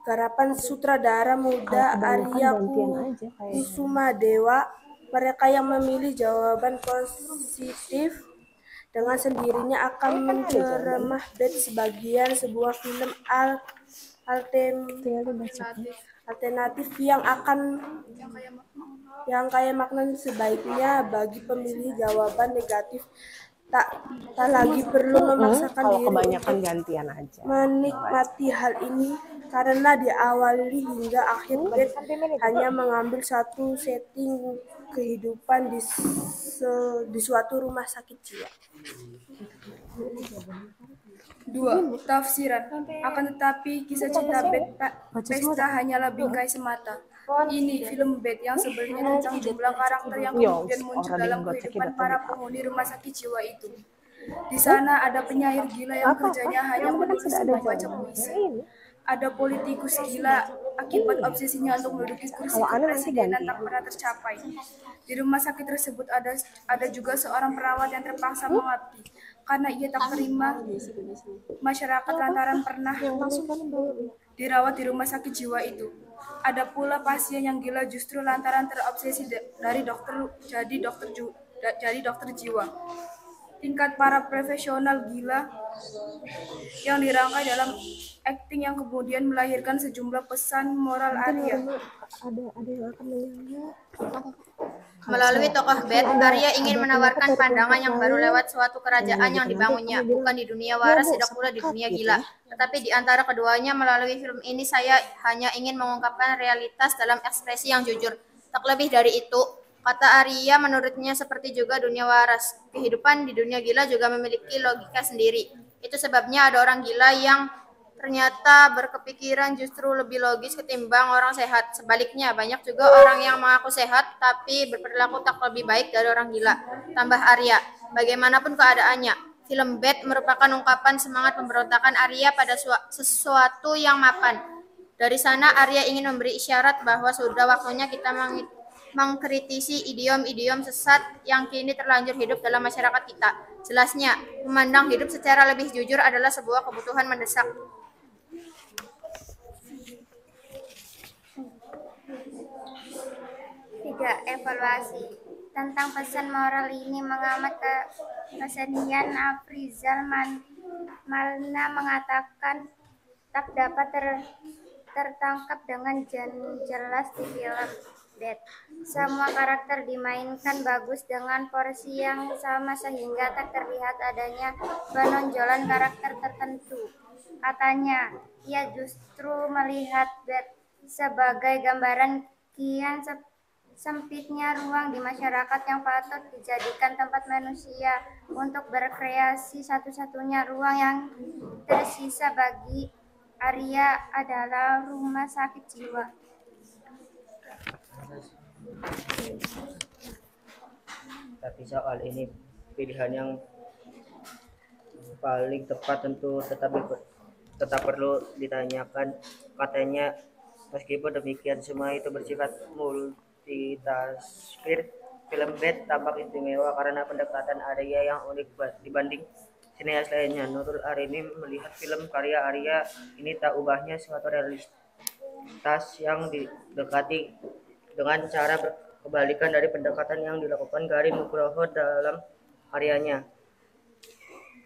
Garapan sutradara muda Arya Kusuma Dewa. Mereka yang memilih jawaban positif dengan sendirinya akan mencermah sebagian sebuah film alternatif yang kaya makna. Sebaiknya bagi pemilih jawaban negatif tak lagi perlu memaksakan diri kebanyakan gantian aja. Menikmati hal ini karena diawali hingga akhir bed hanya mengambil satu setting kehidupan di suatu rumah sakit jiwa. 2. Tafsiran. Akan tetapi kisah cinta bed pesta hanyalah bingkai semata. Ini film bed yang sebenarnya tentang jumlah karakter yang kemudian muncul dalam kehidupan para penghuni rumah sakit jiwa itu. Di sana ada penyair gila yang kerjanya hanya menulis dan membaca puisi. Ada politikus gila akibat obsesinya untuk menduduki kursi kepresidenan tak pernah tercapai. Di rumah sakit tersebut ada juga seorang perawat yang terpaksa mengabdi karena ia tak terima masyarakat lantaran pernah dirawat di rumah sakit jiwa itu. Ada pula pasien yang gila justru lantaran terobsesi jadi dokter jiwa. Tingkat para profesional gila yang dirangkai dalam akting yang kemudian melahirkan sejumlah pesan moral Arya. Melalui tokoh bed, Arya ingin menawarkan pandangan yang baru lewat suatu kerajaan yang dibangunnya, bukan di dunia waras, tidak pula di dunia gila. Tetapi di antara keduanya, melalui film ini saya hanya ingin mengungkapkan realitas dalam ekspresi yang jujur. Tak lebih dari itu, kata Arya menurutnya seperti juga dunia waras. Kehidupan di dunia gila juga memiliki logika sendiri. Itu sebabnya ada orang gila yang ternyata berkepikiran justru lebih logis ketimbang orang sehat. Sebaliknya, banyak juga orang yang mengaku sehat tapi berperilaku tak lebih baik dari orang gila. Tambah Arya, bagaimanapun keadaannya, film Bad merupakan ungkapan semangat pemberontakan Arya pada sesuatu yang mapan. Dari sana Arya ingin memberi isyarat bahwa sudah waktunya kita mengkritisi idiom-idiom sesat yang kini terlanjur hidup dalam masyarakat kita. Jelasnya, memandang hidup secara lebih jujur adalah sebuah kebutuhan mendesak. 3. Evaluasi. Tentang pesan moral ini mengamat kesenian, Afrizal Malna mengatakan tak dapat tertangkap dengan jelas di film Bad. Semua karakter dimainkan bagus dengan porsi yang sama sehingga tak terlihat adanya penonjolan karakter tertentu. Katanya, ia justru melihat Bad sebagai gambaran kian sempitnya ruang di masyarakat yang patut dijadikan tempat manusia untuk berkreasi. Satu-satunya ruang yang tersisa bagi Arya adalah rumah sakit jiwa. Tapi soal ini pilihan yang paling tepat tentu tetap perlu ditanyakan. Katanya meskipun demikian semua itu bersifat multitafsir, film Bad tampak istimewa karena pendekatan Arya yang unik dibanding sineas lainnya. Nurul Arimi melihat film karya Arya ini tak ubahnya suatu realitas yang didekati dengan cara kebalikan dari pendekatan yang dilakukan Garin Nugroho dalam karyanya.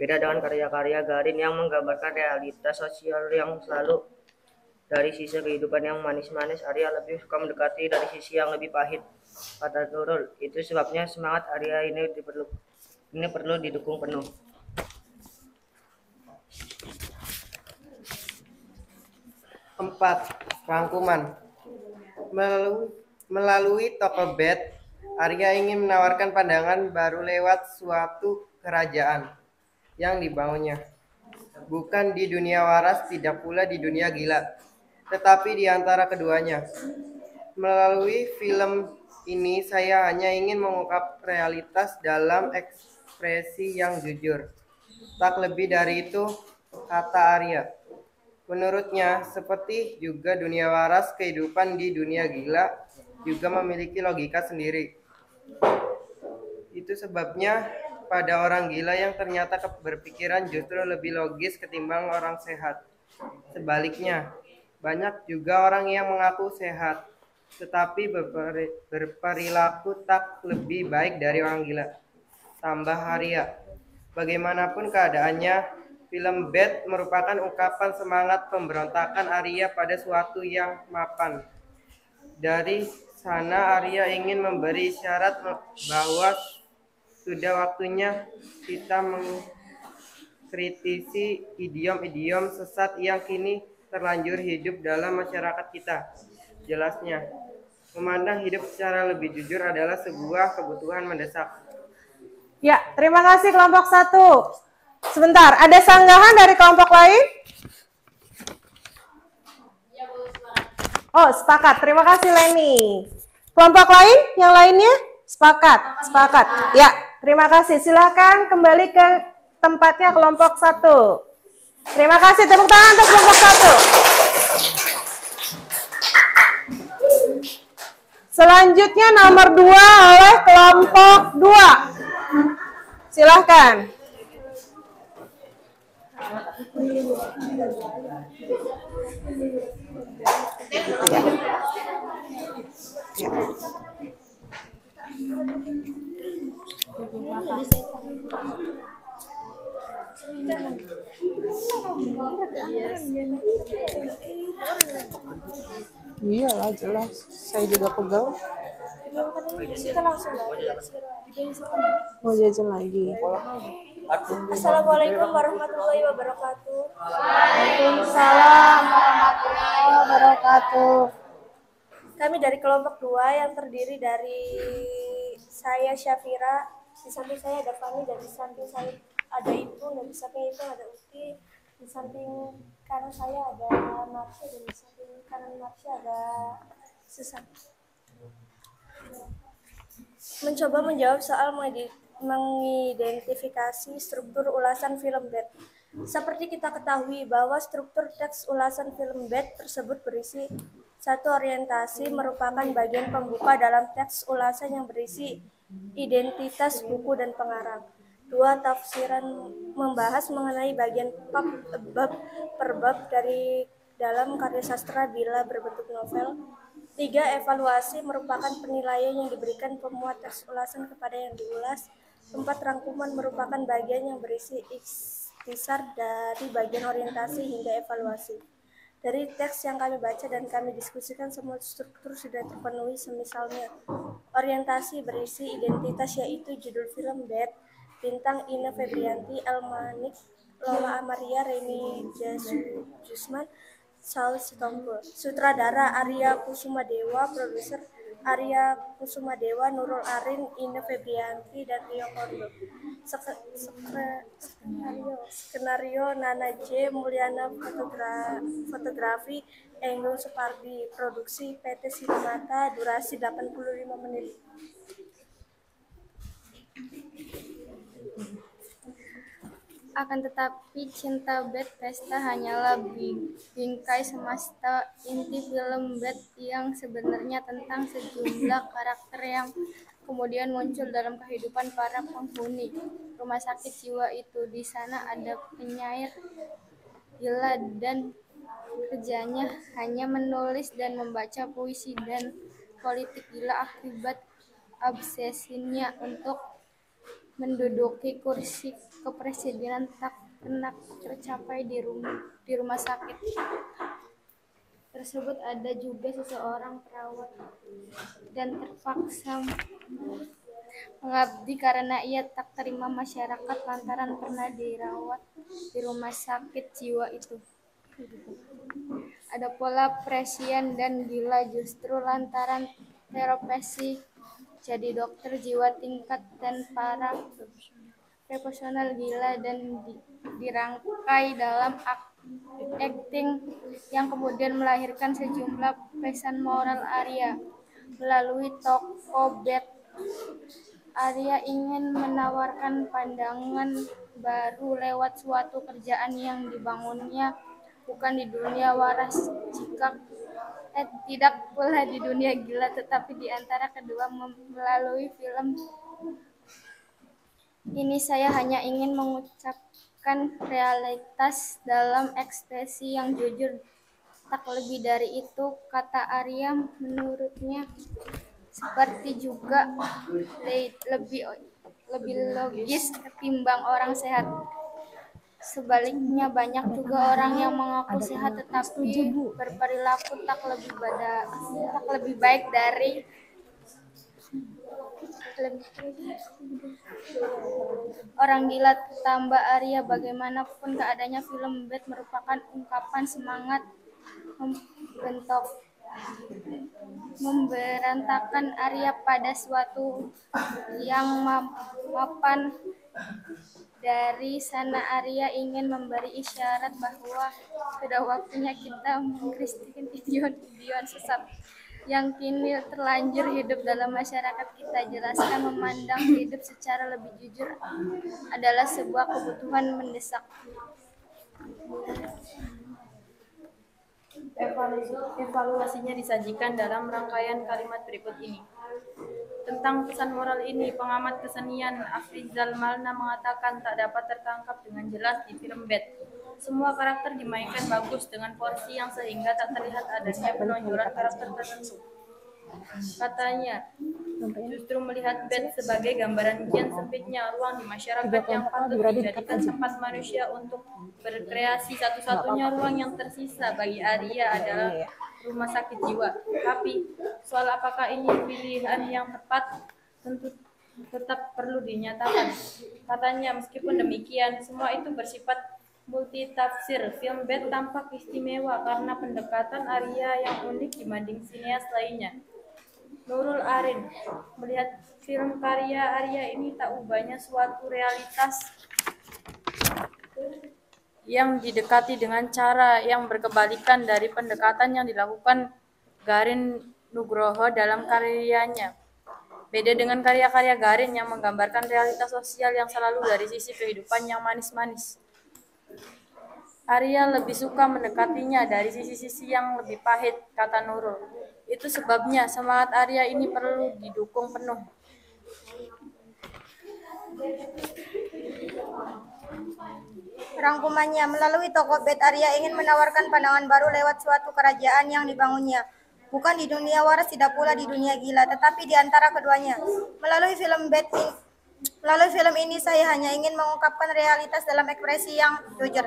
Beda dengan karya-karya Garin yang menggambarkan realitas sosial yang selalu dari sisi kehidupan yang manis-manis, Arya lebih suka mendekati dari sisi yang lebih pahit. Kata Nurul, itu sebabnya semangat Arya ini perlu didukung penuh. Empat, rangkuman. Melalui tokoh Bad, Arya ingin menawarkan pandangan baru lewat suatu kerajaan yang dibangunnya. Bukan di dunia waras, tidak pula di dunia gila, tetapi di antara keduanya. Melalui film ini, saya hanya ingin mengungkap realitas dalam ekspresi yang jujur. Tak lebih dari itu, kata Arya. Menurutnya, seperti juga dunia waras, kehidupan di dunia gila juga memiliki logika sendiri. Itu sebabnya pada orang gila yang ternyata berpikiran justru lebih logis ketimbang orang sehat. Sebaliknya, banyak juga orang yang mengaku sehat, tetapi berperilaku tak lebih baik dari orang gila. Tambah Arya. Bagaimanapun keadaannya, film Bad merupakan ungkapan semangat pemberontakan Arya pada suatu yang mapan. Dari sana Arya ingin memberi isyarat bahwa sudah waktunya kita mengkritisi idiom-idiom sesat yang kini terlanjur hidup dalam masyarakat kita. Jelasnya, memandang hidup secara lebih jujur adalah sebuah kebutuhan mendesak. Ya, terima kasih kelompok 1. Sebentar, ada sanggahan dari kelompok lain? Oh, sepakat. Terima kasih Leni. Kelompok lain? Yang lainnya? Sepakat. Ya, terima kasih. Silakan kembali ke tempatnya kelompok 1. Terima kasih. Tepuk tangan untuk kelompok 1. Selanjutnya nomor 2 oleh kelompok 2. Silakan. Iyalah jelas, saya juga pegang. Mau jajan lagi. Assalamualaikum warahmatullahi wabarakatuh. Waalaikumsalam warahmatullahi wabarakatuh. Kami dari kelompok 2 yang terdiri dari saya Syafira, di samping saya ada Fani, dan di samping saya ada Ibu, dan di samping itu ada Uti, di samping kanan saya ada Marsha, dan di samping kanan Marsha ada Susan. Mencoba menjawab soal mengidentifikasi struktur ulasan film Bad. Seperti kita ketahui bahwa struktur teks ulasan film Bad tersebut berisi satu orientasi merupakan bagian pembuka dalam teks ulasan yang berisi identitas buku dan pengarang. 2. Tafsiran membahas mengenai bagian bab per bab dari dalam karya sastra bila berbentuk novel. 3. Evaluasi merupakan penilaian yang diberikan pemuat teks ulasan kepada yang diulas. 4. Rangkuman merupakan bagian yang berisi ikhtisar dari bagian orientasi hingga evaluasi. Dari teks yang kami baca dan kami diskusikan, semua struktur sudah terpenuhi. Semisalnya, orientasi berisi identitas, yaitu judul film Bad, bintang Ine Febrianti, Elmanik, Lola Amaria, Reni Jusman, Saul Sitompul. Sutradara Arya Kusumadewa, produser Arya Kusumadewa, Nurul Arin, Ine Febrianti, dan Rio Kondo. Skenario Nana J. Mulyana, fotografi Enggung Supardi, produksi PT Sinemata, durasi 85 menit. Akan tetapi Cinta Bad Pesta hanyalah bingkai semesta inti film Bad yang sebenarnya tentang sejumlah karakter yang kemudian muncul dalam kehidupan para penghuni rumah sakit jiwa itu. Di sana ada penyair gila dan kerjanya hanya menulis dan membaca puisi dan politik gila akibat obsesinya untuk menduduki kursi kepresidenan tak pernah tercapai di rumah sakit tersebut. Ada juga seseorang perawat dan terpaksa mengabdi karena ia tak terima masyarakat lantaran pernah dirawat di rumah sakit jiwa itu. Ada pula presien dan gila justru lantaran terprofesi jadi dokter jiwa tingkat dan para profesional gila dan dirangkai dalam acting yang kemudian melahirkan sejumlah pesan moral Arya. Melalui tokoh Bad, Arya ingin menawarkan pandangan baru lewat suatu kerjaan yang dibangunnya bukan di dunia waras, tidak pula di dunia gila, tetapi di antara kedua. Melalui film ini saya hanya ingin mengucapkan realitas dalam ekspresi yang jujur, tak lebih dari itu, kata Arya. Menurutnya seperti juga lebih logis ketimbang orang sehat. Sebaliknya, banyak juga orang yang mengaku sehat tetapi berperilaku tak lebih baik dari orang gila, tambah Arya. Bagaimanapun keadaannya, film Bad merupakan ungkapan semangat memberantakan Arya pada suatu yang mapan. Dari sana Arya ingin memberi isyarat bahwa sudah waktunya kita mengkristikan idiot-idiot sesat yang kini terlanjur hidup dalam masyarakat kita. Jelaskan memandang hidup secara lebih jujur adalah sebuah kebutuhan mendesak. Evaluasinya disajikan dalam rangkaian kalimat berikut ini. Tentang pesan moral ini, pengamat kesenian Afrizal Malna mengatakan tak dapat tertangkap dengan jelas di film Bad. Semua karakter dimainkan bagus dengan porsi yang sehingga tak terlihat adanya penonjolan karakter tertentu. Katanya, justru melihat Bad sebagai gambaran kian sempitnya ruang di masyarakat yang patut dijadikan tempat manusia untuk berkreasi. Satu-satunya ruang yang tersisa bagi Arya adalah rumah sakit jiwa. Tapi soal apakah ini pilihan yang tepat tentu tetap perlu dinyatakan. Katanya, meskipun demikian, semua itu bersifat multitafsir. Film Bad tampak istimewa karena pendekatan Arya yang unik dibanding sineas lainnya. Nurul Arin melihat film karya Arya ini tak ubahnya suatu realitas yang didekati dengan cara yang berkebalikan dari pendekatan yang dilakukan Garin Nugroho dalam karyanya. Beda dengan karya-karya Garin yang menggambarkan realitas sosial yang selalu dari sisi kehidupan yang manis-manis, Arya lebih suka mendekatinya dari sisi-sisi yang lebih pahit, kata Nurul. Itu sebabnya semangat Arya ini perlu didukung penuh. Rangkumannya, melalui tokoh Bad, Arya ingin menawarkan pandangan baru lewat suatu kerajaan yang dibangunnya bukan di dunia waras, tidak pula di dunia gila, tetapi di antara keduanya. Melalui film ini saya hanya ingin mengungkapkan realitas dalam ekspresi yang jujur.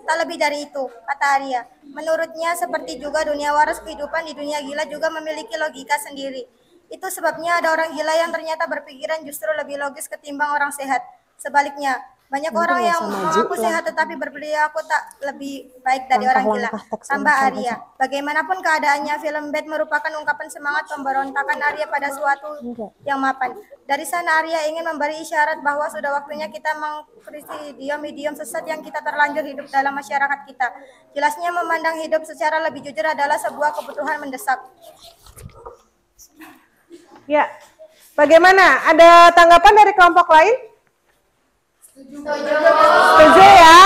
Tak lebih dari itu, kata Arya. Menurutnya, seperti juga dunia waras, kehidupan di dunia gila juga memiliki logika sendiri. Itu sebabnya ada orang gila yang ternyata berpikiran justru lebih logis ketimbang orang sehat. Sebaliknya, banyak orang yang mengaku sehat tetapi berperilaku tak lebih baik dari orang gila. Tambah Arya. Bagaimanapun keadaannya, film Bad merupakan ungkapan semangat pemberontakan Arya pada suatu yang mapan. Dari sana Arya ingin memberi isyarat bahwa sudah waktunya kita mengkritisi idiom-idiom sesat yang kita terlanjur hidup dalam masyarakat kita. Jelasnya memandang hidup secara lebih jujur adalah sebuah kebutuhan mendesak. Ya, bagaimana? Ada tanggapan dari kelompok lain? Setuju ya?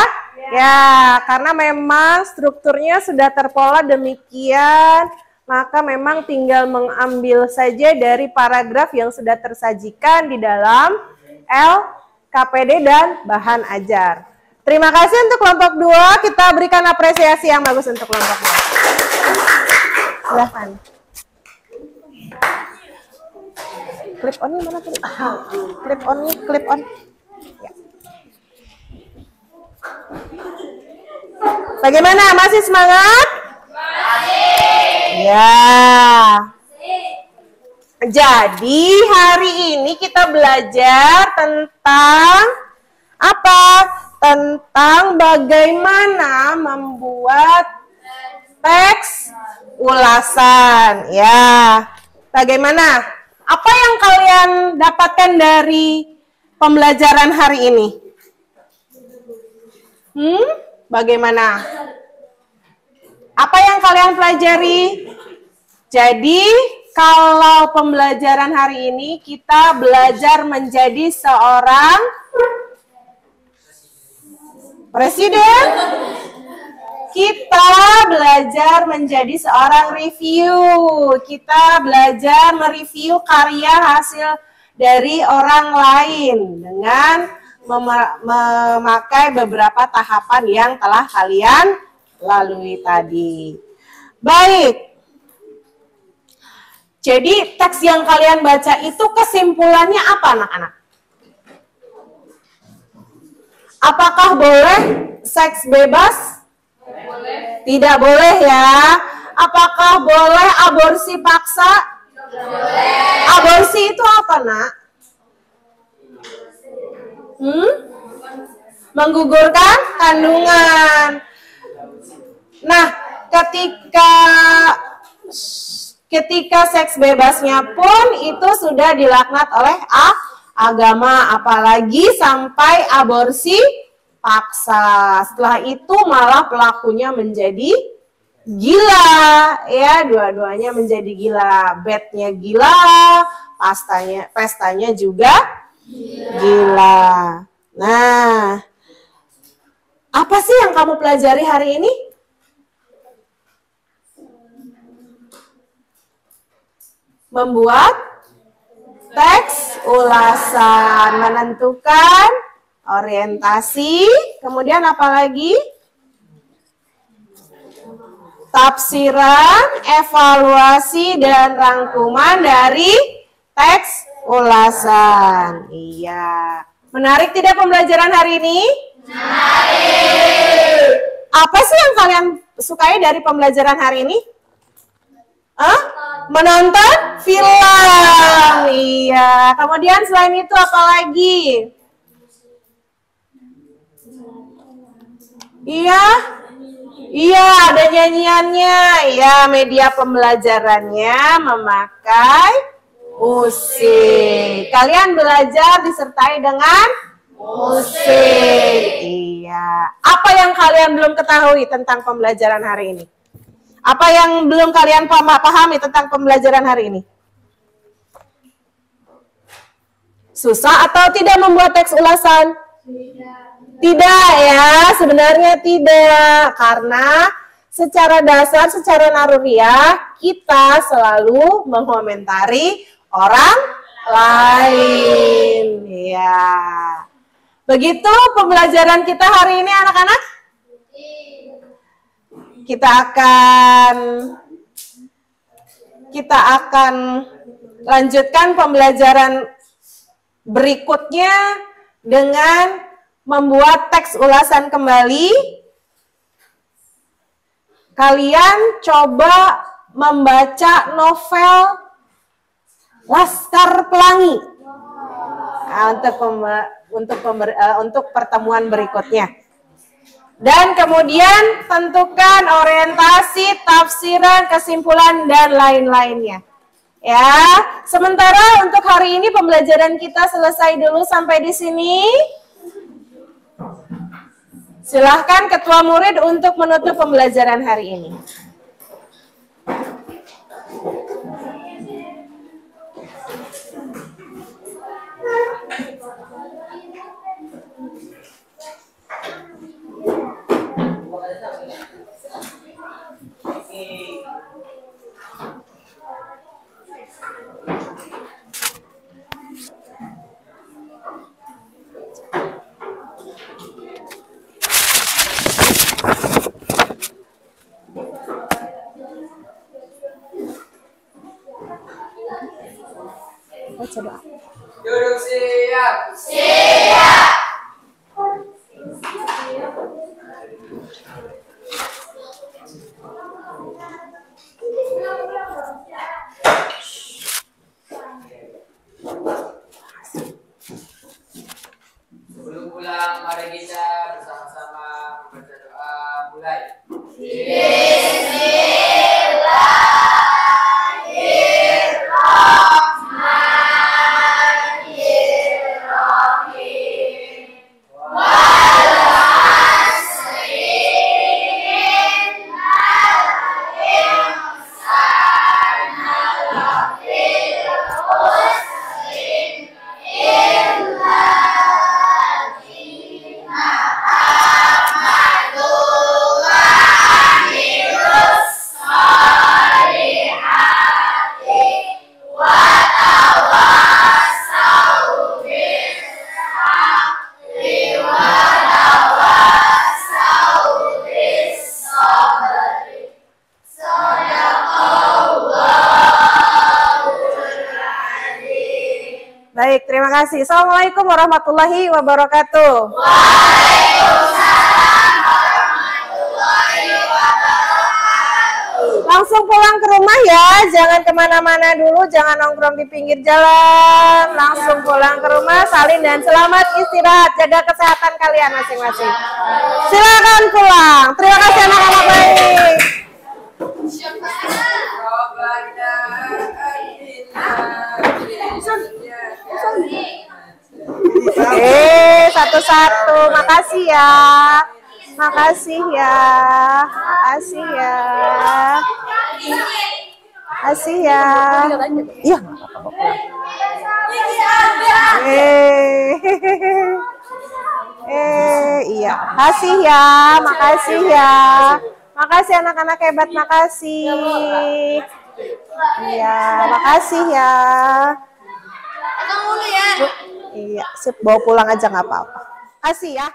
Ya, karena memang strukturnya sudah terpola demikian, maka memang tinggal mengambil saja dari paragraf yang sudah tersajikan di dalam LKPD dan bahan ajar. Terima kasih untuk kelompok 2, kita berikan apresiasi yang bagus untuk kelompok 2. Silahkan. Clip on-nya mana tadi? Clip on. Ya. Bagaimana? Masih semangat? Masih. Ya. Jadi hari ini kita belajar tentang apa? Tentang bagaimana membuat teks ulasan. Ya. Bagaimana? Apa yang kalian dapatkan dari pembelajaran hari ini? Bagaimana? Apa yang kalian pelajari? Jadi, kalau pembelajaran hari ini kita belajar menjadi seorang presiden. Kita belajar menjadi seorang review. Kita belajar mereview karya hasil dari orang lain dengan memakai beberapa tahapan yang telah kalian lalui tadi. Baik. Jadi teks yang kalian baca itu kesimpulannya apa, anak-anak? Apakah boleh seks bebas? Boleh. Tidak boleh ya. Apakah boleh aborsi paksa? Boleh. Aborsi itu apa, nak? Menggugurkan kandungan. Nah, ketika seks bebasnya pun itu sudah dilaknat oleh agama, apalagi sampai aborsi paksa. Setelah itu malah pelakunya menjadi gila, ya, dua-duanya menjadi gila. Bednya gila, pestanya juga gila. Nah, apa sih yang kamu pelajari hari ini? Membuat teks ulasan, menentukan orientasi, kemudian apa lagi? Tafsiran, evaluasi, dan rangkuman dari teks ulasan. Iya. Menarik tidak pembelajaran hari ini? Menarik. Apa sih yang kalian sukai dari pembelajaran hari ini? Menonton film. Iya. Kemudian selain itu apa lagi? Iya, ada nyanyiannya. Ya, media pembelajarannya memakai musik. Kalian belajar disertai dengan musik. Iya. Apa yang kalian belum ketahui tentang pembelajaran hari ini? Apa yang belum kalian pahami tentang pembelajaran hari ini? Susah atau tidak membuat teks ulasan? Tidak ya, sebenarnya tidak. Karena secara dasar, secara naluriah, kita selalu mengomentari orang lain. Ya. Begitu pembelajaran kita hari ini, anak-anak. Kita akan kita akan lanjutkan pembelajaran berikutnya dengan membuat teks ulasan kembali. Kalian coba membaca novel Laskar Pelangi untuk pertemuan berikutnya. Dan kemudian tentukan orientasi, tafsiran, kesimpulan, dan lain-lainnya. Ya, sementara untuk hari ini pembelajaran kita selesai dulu sampai di sini. Silahkan ketua murid untuk menutup pembelajaran hari ini. Baca doa. Duduk siap. Siap. Sebelum pulang, mari kita bersama-sama membaca doa. Mulai. Baik, terima kasih. Assalamualaikum warahmatullahi wabarakatuh. Langsung pulang ke rumah ya, jangan kemana-mana dulu, jangan nongkrong di pinggir jalan. Langsung pulang ke rumah, salin dan selamat istirahat, jaga kesehatan kalian masing-masing. Silakan pulang. Terima kasih anak-anak baik. Satu-satu. Makasih ya. Makasih ya. Makasih ya. Makasih ya. Iya, enggak apa-apa. Iya. Makasih ya. Makasih ya. Makasih anak-anak hebat, makasih. Iya, makasih ya. Iya, sip, bawa pulang aja nggak apa-apa. Kasih ya.